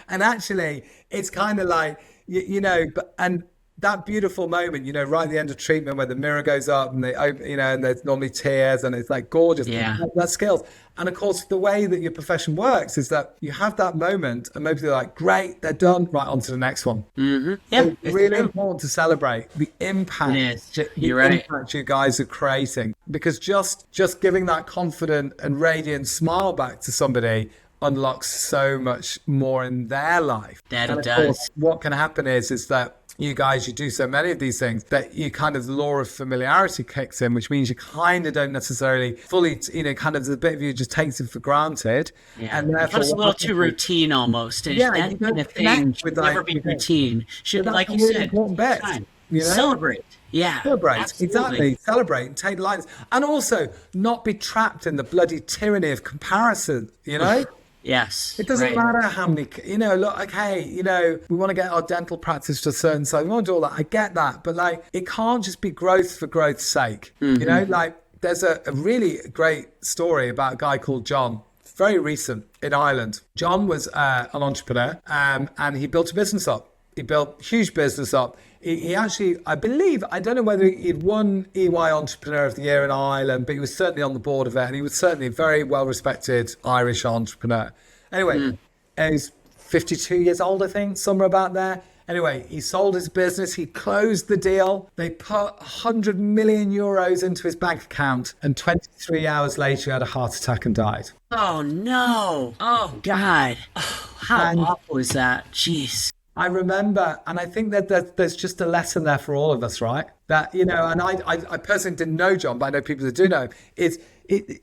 and actually, it's kind of like, you know, and that beautiful moment, you know, right at the end of treatment where the mirror goes up and they open, you know, and there's normally tears and it's like gorgeous. Yeah. That's skills. And of course, the way that your profession works is that you have that moment and maybe they're like, great, they're done, right, on to the next one. Yeah, It's it's really true. important to celebrate the impact. It is. the You're right. impact you guys are creating, because just giving that confident and radiant smile back to somebody unlocks so much more in their life. That And it of course, does. what can happen is that you guys, you do so many of these things that you kind of, the law of familiarity kicks in, which means you kind of don't necessarily fully, you know, kind of the bit of you just takes it for granted. Yeah. And It therefore, becomes a little too routine almost. And Yeah, that you kind don't of thing connect should with that never be people. routine. Should, But like that's you a really said, important bit, time. you know? Celebrate. Yeah. Celebrate, Absolutely. exactly. Celebrate and take lines, and also not be trapped in the bloody tyranny of comparison. You know, Yes. it doesn't right. matter how many. You know, look, okay, you know, we want to get our dental practice to a certain size. We want to do all that. I get that, but like, it can't just be growth for growth's sake. You know, like, there's a really great story about a guy called John. Very recent, in Ireland. John was an entrepreneur, and he built a business up. He built a huge business up. He actually, I believe, I don't know whether he'd won EY Entrepreneur of the Year in Ireland, but he was certainly on the board of it, and he was certainly a very well-respected Irish entrepreneur. Anyway, he's 52 years old, I think, somewhere about there. Anyway, he sold his business. He closed the deal. They put 100 million euros into his bank account, and 23 hours later, he had a heart attack and died. Oh, no. Oh, God. Oh, how awful is that? Jeez. I remember, and I think that there's just a lesson there for all of us, right? That, you know, and I personally didn't know John, but I know people that do know.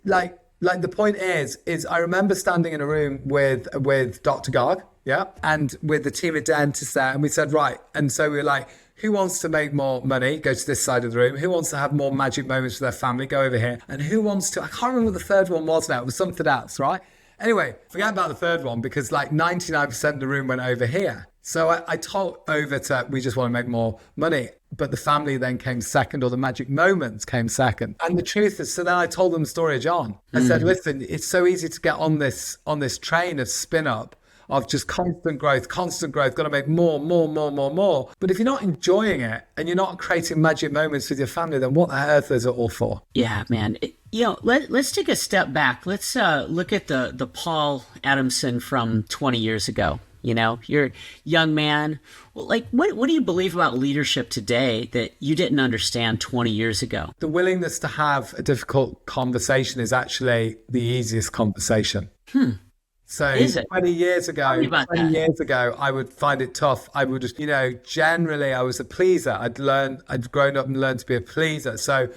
Like the point is I remember standing in a room with Dr. Garg, yeah, and with the team of dentists there, and we said, right, and so we were like, who wants to make more money? Go to this side of the room. Who wants to have more magic moments with their family? Go over here. And who wants to? I can't remember what the third one was now. It was something else, right? Anyway, forget about the third one, because like 99% of the room went over here. So I told over to, we just want to make more money. But the family then came second, or the magic moments came second. And the truth is, so then I told them the story of John. I said, listen, it's so easy to get on this train of spin up, of just constant growth, got to make more. But if you're not enjoying it and you're not creating magic moments with your family, then what the earth is it all for? Yeah, man. You know, let's take a step back. Let's look at the Paul Adamson from 20 years ago. You know, you're a young man. Well, like, what do you believe about leadership today that you didn't understand 20 years ago? The willingness to have a difficult conversation is actually the easiest conversation. So Is it? 20 years ago, Tell me about that. I would find it tough. I would just, you know, generally I was a pleaser. I'd grown up and learned to be a pleaser. So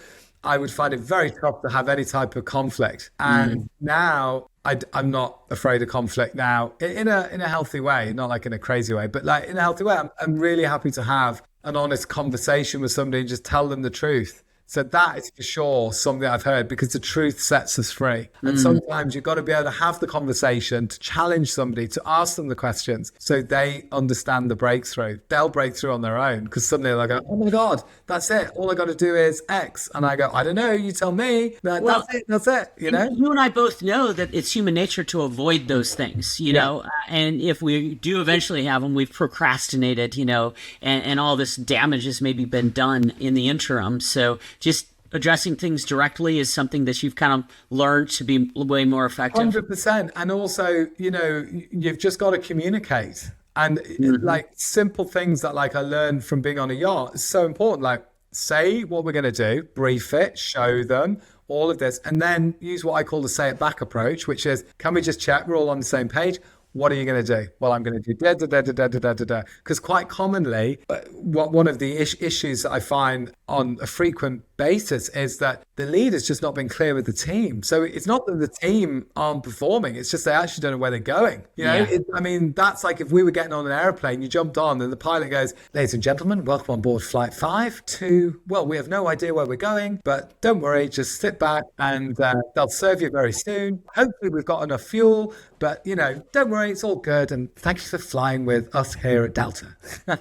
I would find it very tough to have any type of conflict. And now I'm not afraid of conflict now, in a healthy way, not like in a crazy way, but like in a healthy way. I'm really happy to have an honest conversation with somebody and just tell them the truth. So that is for sure something I've heard, because the truth sets us free. And sometimes you've got to be able to have the conversation, to challenge somebody, to ask them the questions so they understand the breakthrough. They'll break through on their own, because suddenly they'll go, oh my God, that's it. All I got to do is X. And I go, I don't know, you tell me. Like, Well, that's it, you know? You and I both know that it's human nature to avoid those things, you know, and if we do eventually have them, we've procrastinated, you know, and all this damage has maybe been done in the interim. So just addressing things directly is something that you've kind of learned to be way more effective. 100%. And also, you know, you've just got to communicate. And like simple things that like I learned from being on a yacht is so important. Like, say what we're going to do, brief it, show them all of this, and then use what I call the say it back approach, which is, can we just check we're all on the same page? What are you going to do? Well, I'm going to do Because quite commonly, one of the issues that I find on a frequent basis is that the leader's just not been clear with the team. So it's not that the team aren't performing, it's just they actually don't know where they're going. You know, I mean, that's like if we were getting on an airplane, you jumped on and the pilot goes, ladies and gentlemen, welcome on board flight 5 to, well, we have no idea where we're going, but don't worry, just sit back and they'll serve you very soon. Hopefully we've got enough fuel, but, you know, don't worry, it's all good. And thank you for flying with us here at Delta,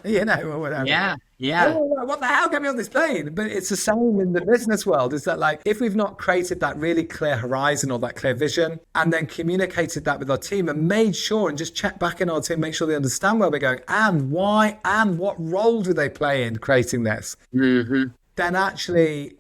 you know, or whatever. Yeah. Oh, what the hell, get me on this plane? But it's the same in the business world, is that like, if we've not created that really clear horizon or that clear vision, and then communicated that with our team and made sure and just check back in our team, make sure they understand where we're going and why and what role do they play in creating this, then actually,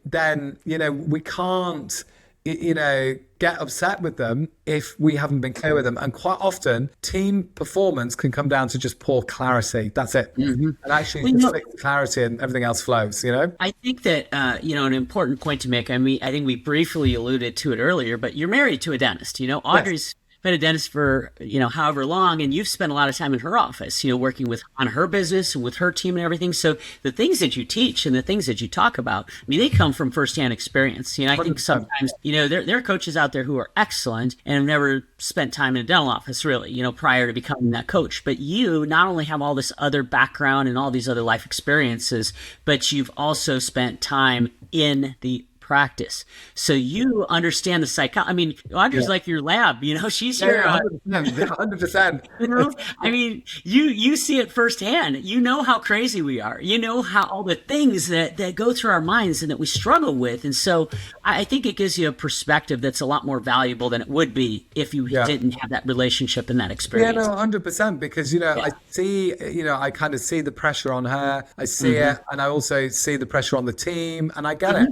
you know, we can't, you know, get upset with them if we haven't been clear with them. And quite often, team performance can come down to just poor clarity. That's it. And actually, just fix clarity and everything else flows, you know? I think that, you know, an important point to make, I mean, I think we briefly alluded to it earlier, but you're married to a dentist. You know, Audrey's been a dentist for, you know, however long, and you've spent a lot of time in her office, you know, working on her business and with her team and everything. So the things that you teach and the things that you talk about, I mean, they come from firsthand experience. You know, I think sometimes, you know, there are coaches out there who are excellent and have never spent time in a dental office, really, you know, prior to becoming that coach. But you not only have all this other background and all these other life experiences, but you've also spent time in the practice. So you understand the psychology. I mean, Audrey's like your lab, you know, she's your 100%. You know, I mean, you see it firsthand. You know how crazy we are. You know how all the things that go through our minds and that we struggle with. And so I think it gives you a perspective that's a lot more valuable than it would be if you didn't have that relationship and that experience. Yeah, no, 100%. Because, you know, I see, you know, I kind of see the pressure on her. I see it. And I also see the pressure on the team. And I get it.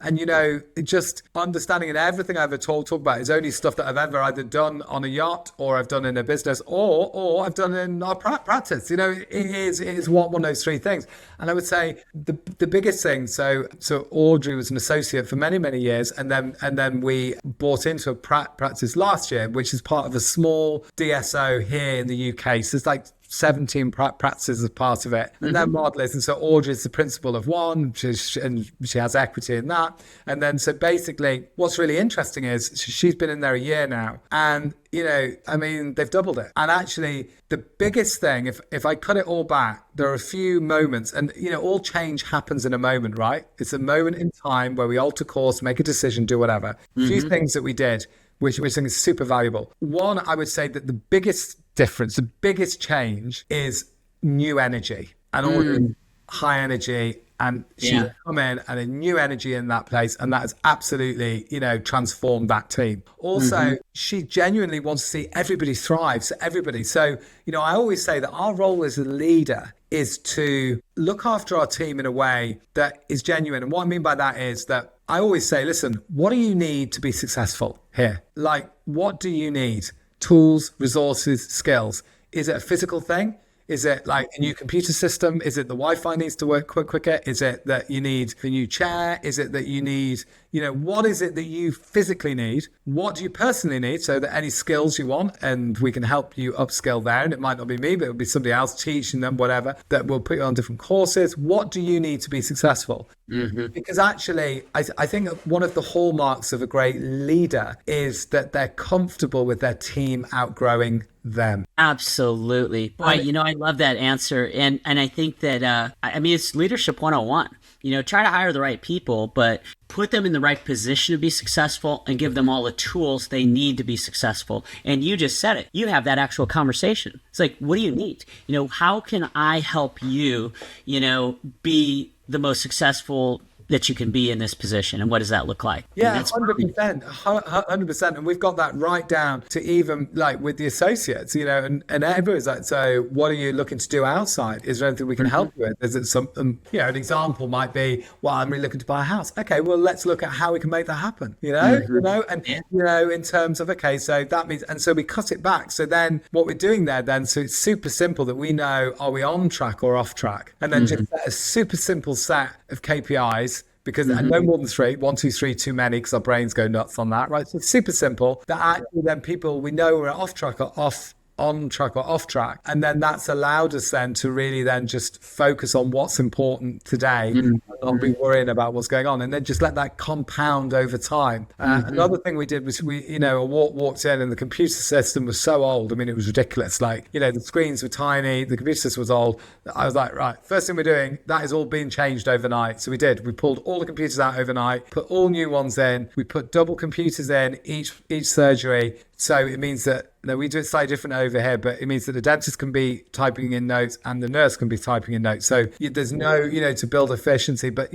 And you know, just understanding it, everything I ever talk about is only stuff that I've ever either done on a yacht or I've done in a business or I've done in our practice. You know, it is one of those three things. And I would say the biggest thing, so Audrey was an associate for many, many years. And then we bought into a practice last year, which is part of a small DSO here in the UK. So it's like 17 practices as part of it, and they're modelers. And so Audrey's the principal of one, and she has equity in that. And then so basically what's really interesting is she's been in there a year now, and you know, I mean, they've doubled it. And actually the biggest thing, if I cut it all back, there are a few moments, and you know, all change happens in a moment, right? It's a moment in time where we alter course, make a decision, do whatever. A few things that we did which I think is super valuable. One, I would say that the biggest difference, the biggest change is new energy, and all high energy. And she come in and a new energy in that place. And that has absolutely, you know, transformed that team. Also, she genuinely wants to see everybody thrive. So everybody. So, you know, I always say that our role as a leader is to look after our team in a way that is genuine. And what I mean by that is that I always say, listen, what do you need to be successful here? Like, what do you need? Tools, resources, skills. Is it a physical thing? Is it like a new computer system? Is it the Wi-Fi needs to work quicker? Is it that you need a new chair? Is it that you need, you know, what is it that you physically need? What do you personally need? So that any skills you want, and we can help you upskill there. And it might not be me, but it'll be somebody else teaching them, whatever, that will put you on different courses. What do you need to be successful? Because actually, I think one of the hallmarks of a great leader is that they're comfortable with their team outgrowing them. Absolutely. Boy, you know, I love that answer. And I think that, I mean, it's leadership 101. You know, try to hire the right people, but put them in the right position to be successful and give them all the tools they need to be successful. And you just said it. You have that actual conversation. It's like, what do you need? You know, how can I help you, you know, be the most successful that you can be in this position, and what does that look like? Yeah, 100%. And we've got that right down to even like with the associates, you know, and everybody's like, so what are you looking to do outside? Is there anything we can help you with? Is it something, you know, an example might be, well, I'm really looking to buy a house. Okay, well, let's look at how we can make that happen, you know, and, you know, in terms of, okay, so that means, and so we cut it back. So then what we're doing there then, so it's super simple that we know, are we on track or off track? And then just a super simple set of KPIs, because no more than 3, 1, 2, 3, too many, because our brains go nuts on that, right? So it's super simple that actually then people, we know we're off track or off on track or off track. And then that's allowed us then to really then just focus on what's important today and not be worrying about what's going on, and then just let that compound over time. Another thing we did was I walked in and the computer system was so old. I mean, it was ridiculous. Like, the screens were tiny, the computer system was old. I was like, right, first thing we're doing, that is all being changed overnight. So we pulled all the computers out overnight, put all new ones in, we put double computers in each surgery. So it means that we do it slightly different over here, but it means that the dentist can be typing in notes and the nurse can be typing in notes. So there's no, to build efficiency, but,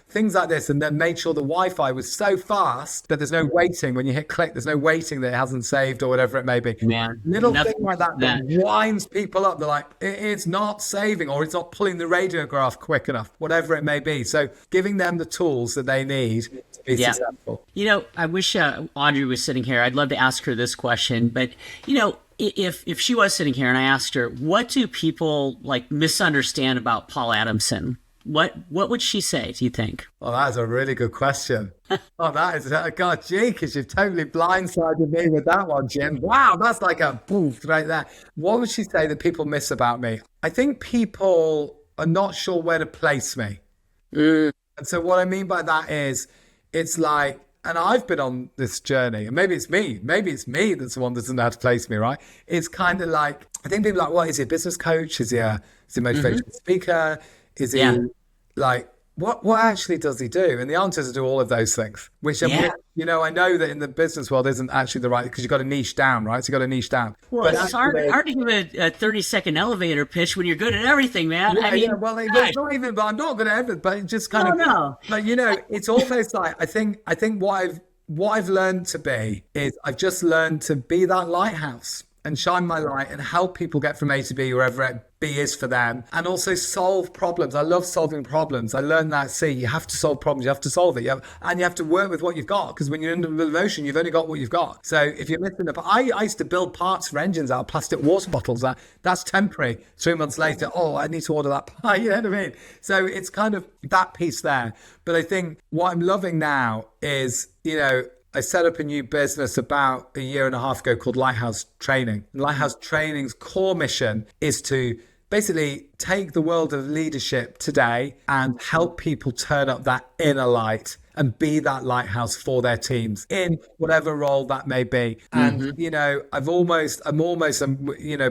things like this. And then made sure the Wi-Fi was so fast that there's no waiting. When you hit click, there's no waiting that it hasn't saved or whatever it may be. Man, little thing like that winds people up. They're like, it's not saving, or it's not pulling the radiograph quick enough, whatever it may be. So giving them the tools that they need to be successful. I wish Audrey was sitting here. I'd love to ask her this question, but if she was sitting here and I asked her, what do people misunderstand about Paul Adamson? What would she say, do you think? Well, that is a really good question. That is, God, gee, because you've totally blindsided me with that one, Jim. Wow, that's like a boof right there. What would she say that people miss about me? I think people are not sure where to place me. And so what I mean by that is, it's like, and I've been on this journey, and maybe it's me that's the one that doesn't know how to place me, right? It's kind of like, I think people are like, what, is he a business coach? Is he a motivational speaker? Is he like, what actually does he do? And the answer is to do all of those things, which, I know that in the business world isn't actually the right, because you've got to niche down, right? So you've got to niche down. Well, but it's hard to give a 30-second elevator pitch when you're good at everything, man. Well, it's not even, but I'm not good at everything, but it just kind of, no. But it's almost like, I think what I've learned to be is I've just learned to be that lighthouse and shine my light and help people get from A to B, wherever it B is for them, and also solve problems. I love solving problems. I learned that, you have to solve problems, you have to solve it, and you have to work with what you've got, because when you're in the motion, you've only got what you've got. So if you're missing I used to build parts for engines out of plastic water bottles. That's temporary. 3 months later, I need to order that part, you know what I mean? So it's kind of that piece there. But I think what I'm loving now is, I set up a new business about a year and a half ago called Lighthouse Training. And Lighthouse Training's core mission is to basically take the world of leadership today and help people turn up that inner light and be that lighthouse for their teams in whatever role that may be. And,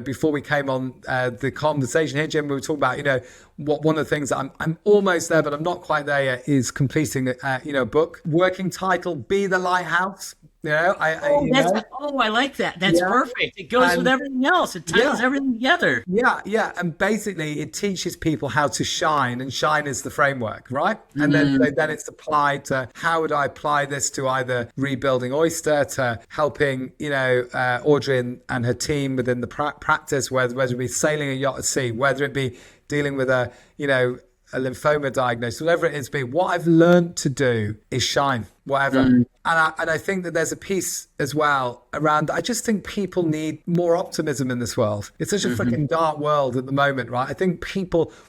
before we came on the conversation here, Jim, we were talking about, one of the things that I'm almost there, but I'm not quite there yet, is completing a book. Working title, Be the Lighthouse. I like that. That's perfect. It goes with everything else. It ties everything together. Yeah. And basically it teaches people how to shine, and shine is the framework, right? And then it's applied to, how would I apply this to either rebuilding Oyster, to helping, Audrey and her team within the practice, whether it be sailing a yacht at sea, whether it be dealing with a lymphoma diagnosis, whatever it is, what I've learned to do is shine, whatever. And I think that there's a piece as well around, I just think people need more optimism in this world. It's such a freaking dark world at the moment, right? I think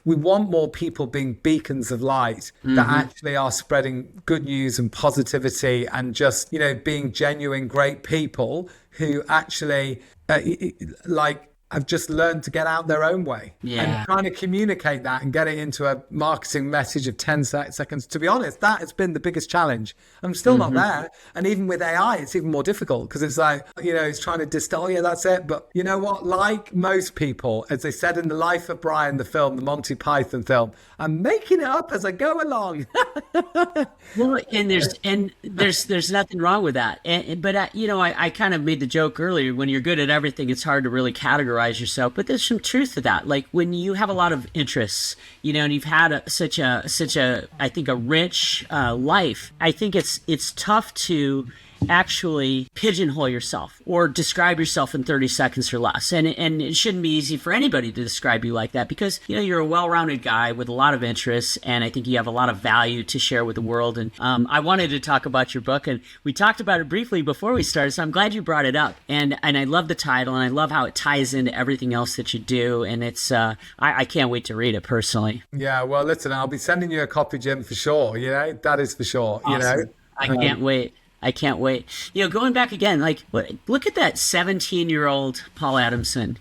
we want more people being beacons of light that actually are spreading good news and positivity, and just, being genuine, great people who actually have just learned to get out their own way and trying to communicate that and get it into a marketing message of 10 seconds. To be honest, that has been the biggest challenge. I'm still not there. And even with AI, it's even more difficult, because it's like, it's trying to distill, that's it. But you know what? Like most people, as they said in The Life of Brian, the film, the Monty Python film, I'm making it up as I go along. Well, and there's nothing wrong with that. But I kind of made the joke earlier, when you're good at everything, it's hard to really categorize yourself, but there's some truth to that. Like when you have a lot of interests, and you've had such a I think a rich life, I think it's tough to actually pigeonhole yourself or describe yourself in 30 seconds or less. And it shouldn't be easy for anybody to describe you like that, because, you're a well-rounded guy with a lot of interests, and I think you have a lot of value to share with the world. And I wanted to talk about your book, and we talked about it briefly before we started, so I'm glad you brought it up. And I love the title, and I love how it ties into everything else that you do. And it's, I can't wait to read it personally. Yeah, well, listen, I'll be sending you a copy, Jim, for sure. That is for sure. Awesome. I can't wait. I can't wait. Going back again, like, look at that 17-year-old Paul Adamson,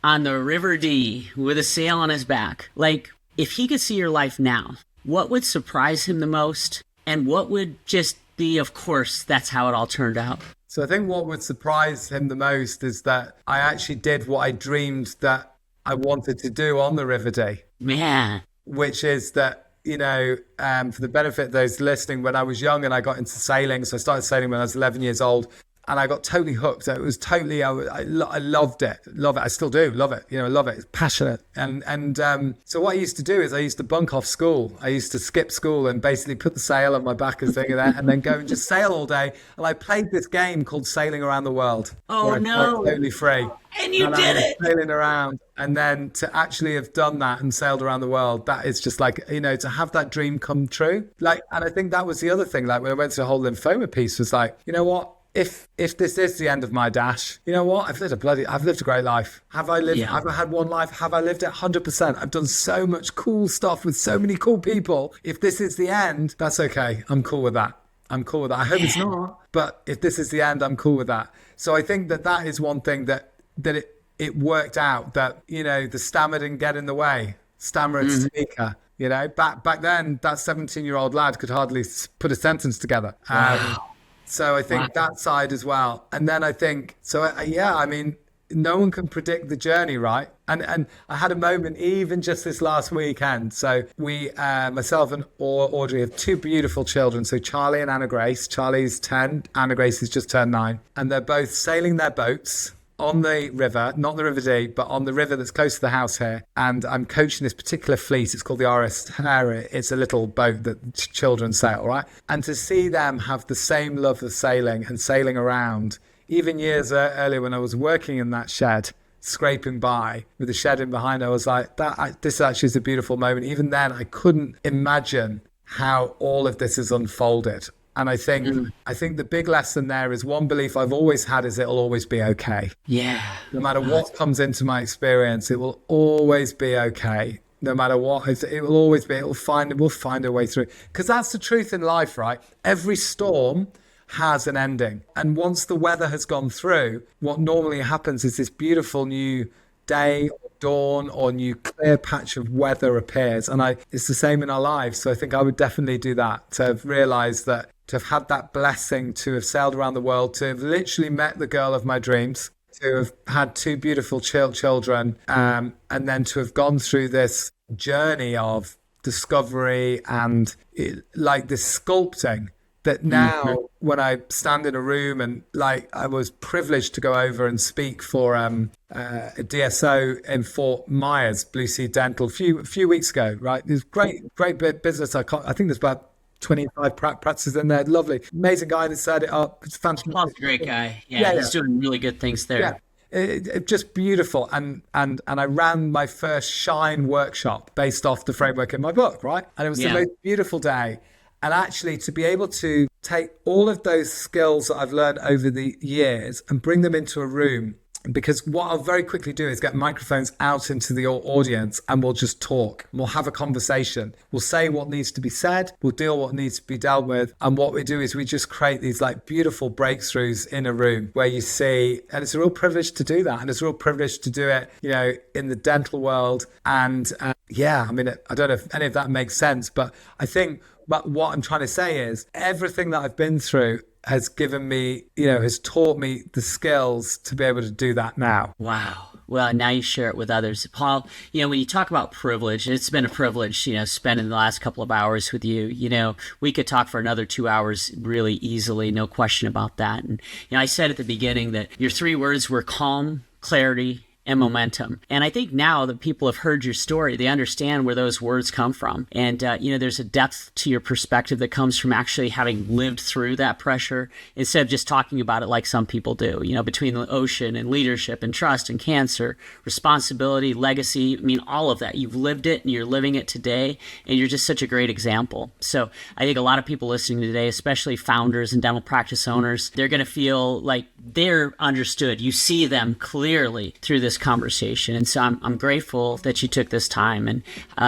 on the River Dee with a sail on his back. Like, if he could see your life now, what would surprise him the most? And what would just be, of course, that's how it all turned out? So I think what would surprise him the most is that I actually did what I dreamed that I wanted to do on the River Dee. Man. Which is that, for the benefit of those listening, when I was young and I got into sailing, so I started sailing when I was 11 years old, and I got totally hooked. It was totally, I loved it. Love it. I still do love it. I love it. It's passionate. And so what I used to do is I used to bunk off school. I used to skip school and basically put the sail on my back and thing and then go and just sail all day. And I played this game called Sailing Around the World. Oh, no. Totally free. And you did it. Sailing around. And then to actually have done that and sailed around the world, that is just like, to have that dream come true. Like, and I think that was the other thing, like when I went to the whole lymphoma piece was like, you know what? If this is the end of my dash, you know what? I've lived a great life. Have I lived? Yeah. Have I had one life? Have I lived it 100%? I've done so much cool stuff with so many cool people. If this is the end, that's okay. I'm cool with that. I hope it's not, but if this is the end, I'm cool with that. So I think that is one thing that it worked out, that, the stammer didn't get in the way. Stammer and speaker. Back then, that 17-year-old lad could hardly put a sentence together. Wow. So I think that side as well. And then I think, no one can predict the journey, right? And I had a moment even just this last weekend. So we, myself and Audrey, have two beautiful children. So Charlie and Anna Grace. Charlie's 10, Anna Grace has just turned 9. And they're both sailing their boats on the river, not the River Dee, but on the river that's close to the house here. And I'm coaching this particular fleet. It's called the Oyster. It's a little boat that children sail, right? And to see them have the same love of sailing and sailing around, even years earlier when I was working in that shed, scraping by with the shed in behind, I was like, this actually is a beautiful moment. Even then, I couldn't imagine how all of this has unfolded. And I think the big lesson there is one belief I've always had is it'll always be okay. Yeah. No matter what comes into my experience, it will always be okay. No matter what, it will always be, we'll find a way through. Because that's the truth in life, right? Every storm has an ending. And once the weather has gone through, what normally happens is this beautiful new day or dawn or new clear patch of weather appears. And it's the same in our lives. So I think I would definitely do that, to have realized that, to have had that blessing, to have sailed around the world, to have literally met the girl of my dreams, to have had two beautiful children, and then to have gone through this journey of discovery and like this sculpting that now when I stand in a room and like I was privileged to go over and speak for a DSO in Fort Myers, Blue Sea Dental, a few weeks ago, right? There's great business. I think there's about 25 practices in there. Lovely, amazing guy that set it up. It's fantastic. Paul's a great guy. Yeah, he's doing really good things there. Yeah, it just beautiful. And I ran my first Shine workshop based off the framework in my book, right? And it was the most beautiful day. And actually to be able to take all of those skills that I've learned over the years and bring them into a room, because what I'll very quickly do is get microphones out into the audience and we'll just talk. We'll have a conversation. We'll say what needs to be said. We'll deal what needs to be dealt with. And what we do is we just create these like beautiful breakthroughs in a room where you see, and it's a real privilege to do that. And it's a real privilege to do it, in the dental world. And I don't know if any of that makes sense, but I think what I'm trying to say is everything that I've been through has given me, has taught me the skills to be able to do that now. Wow. Well, now you share it with others. Paul, when you talk about privilege, it's been a privilege, spending the last couple of hours with you. We could talk for another 2 hours really easily, no question about that. And, I said at the beginning that your 3 words were calm, clarity, and momentum. And I think now that people have heard your story, they understand where those words come from. And, there's a depth to your perspective that comes from actually having lived through that pressure instead of just talking about it like some people do, between the ocean and leadership and trust and cancer, responsibility, legacy. All of that. You've lived it and you're living it today. And you're just such a great example. So I think a lot of people listening today, especially founders and dental practice owners, they're going to feel like they're understood. You see them clearly through this conversation. And so I'm grateful that you took this time. And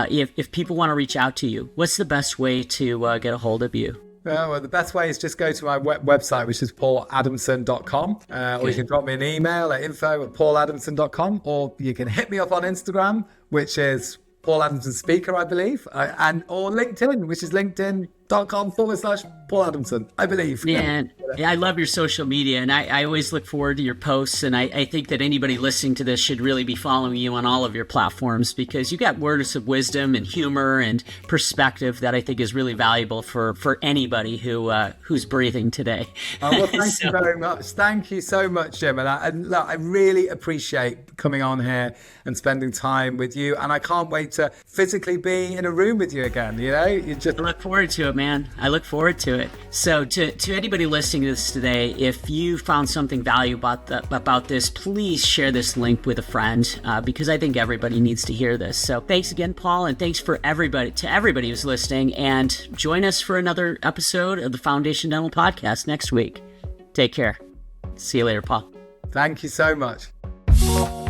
if people want to reach out to you, what's the best way to get a hold of you? Well, the best way is just go to my website, which is pauladamson.com, or you can drop me an email at info@pauladamson.com, or you can hit me up on Instagram, which is Paul Adamson Speaker, I believe, or LinkedIn, which is linkedin.com/Paul Adamson, I believe. Yeah, I love your social media, and I always look forward to your posts, and I think that anybody listening to this should really be following you on all of your platforms, because you got words of wisdom and humor and perspective that I think is really valuable for anybody who's breathing today. Well, thank you very much. Thank you so much, Jim. And I really appreciate coming on here and spending time with you, and I can't wait to physically be in a room with you again. I look forward to it, man. I look forward to it. So to anybody listening to this today, if you found something valuable about this, please share this link with a friend, because I think everybody needs to hear this. So thanks again, Paul, and thanks to everybody who's listening, and join us for another episode of the Foundation Dental Podcast next week. Take care. See you later, Paul. Thank you so much.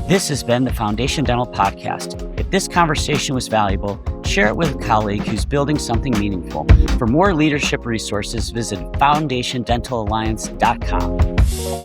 This has been the Foundation Dental Podcast. If this conversation was valuable, share it with a colleague who's building something meaningful. For more leadership resources, visit foundationdentalalliance.com.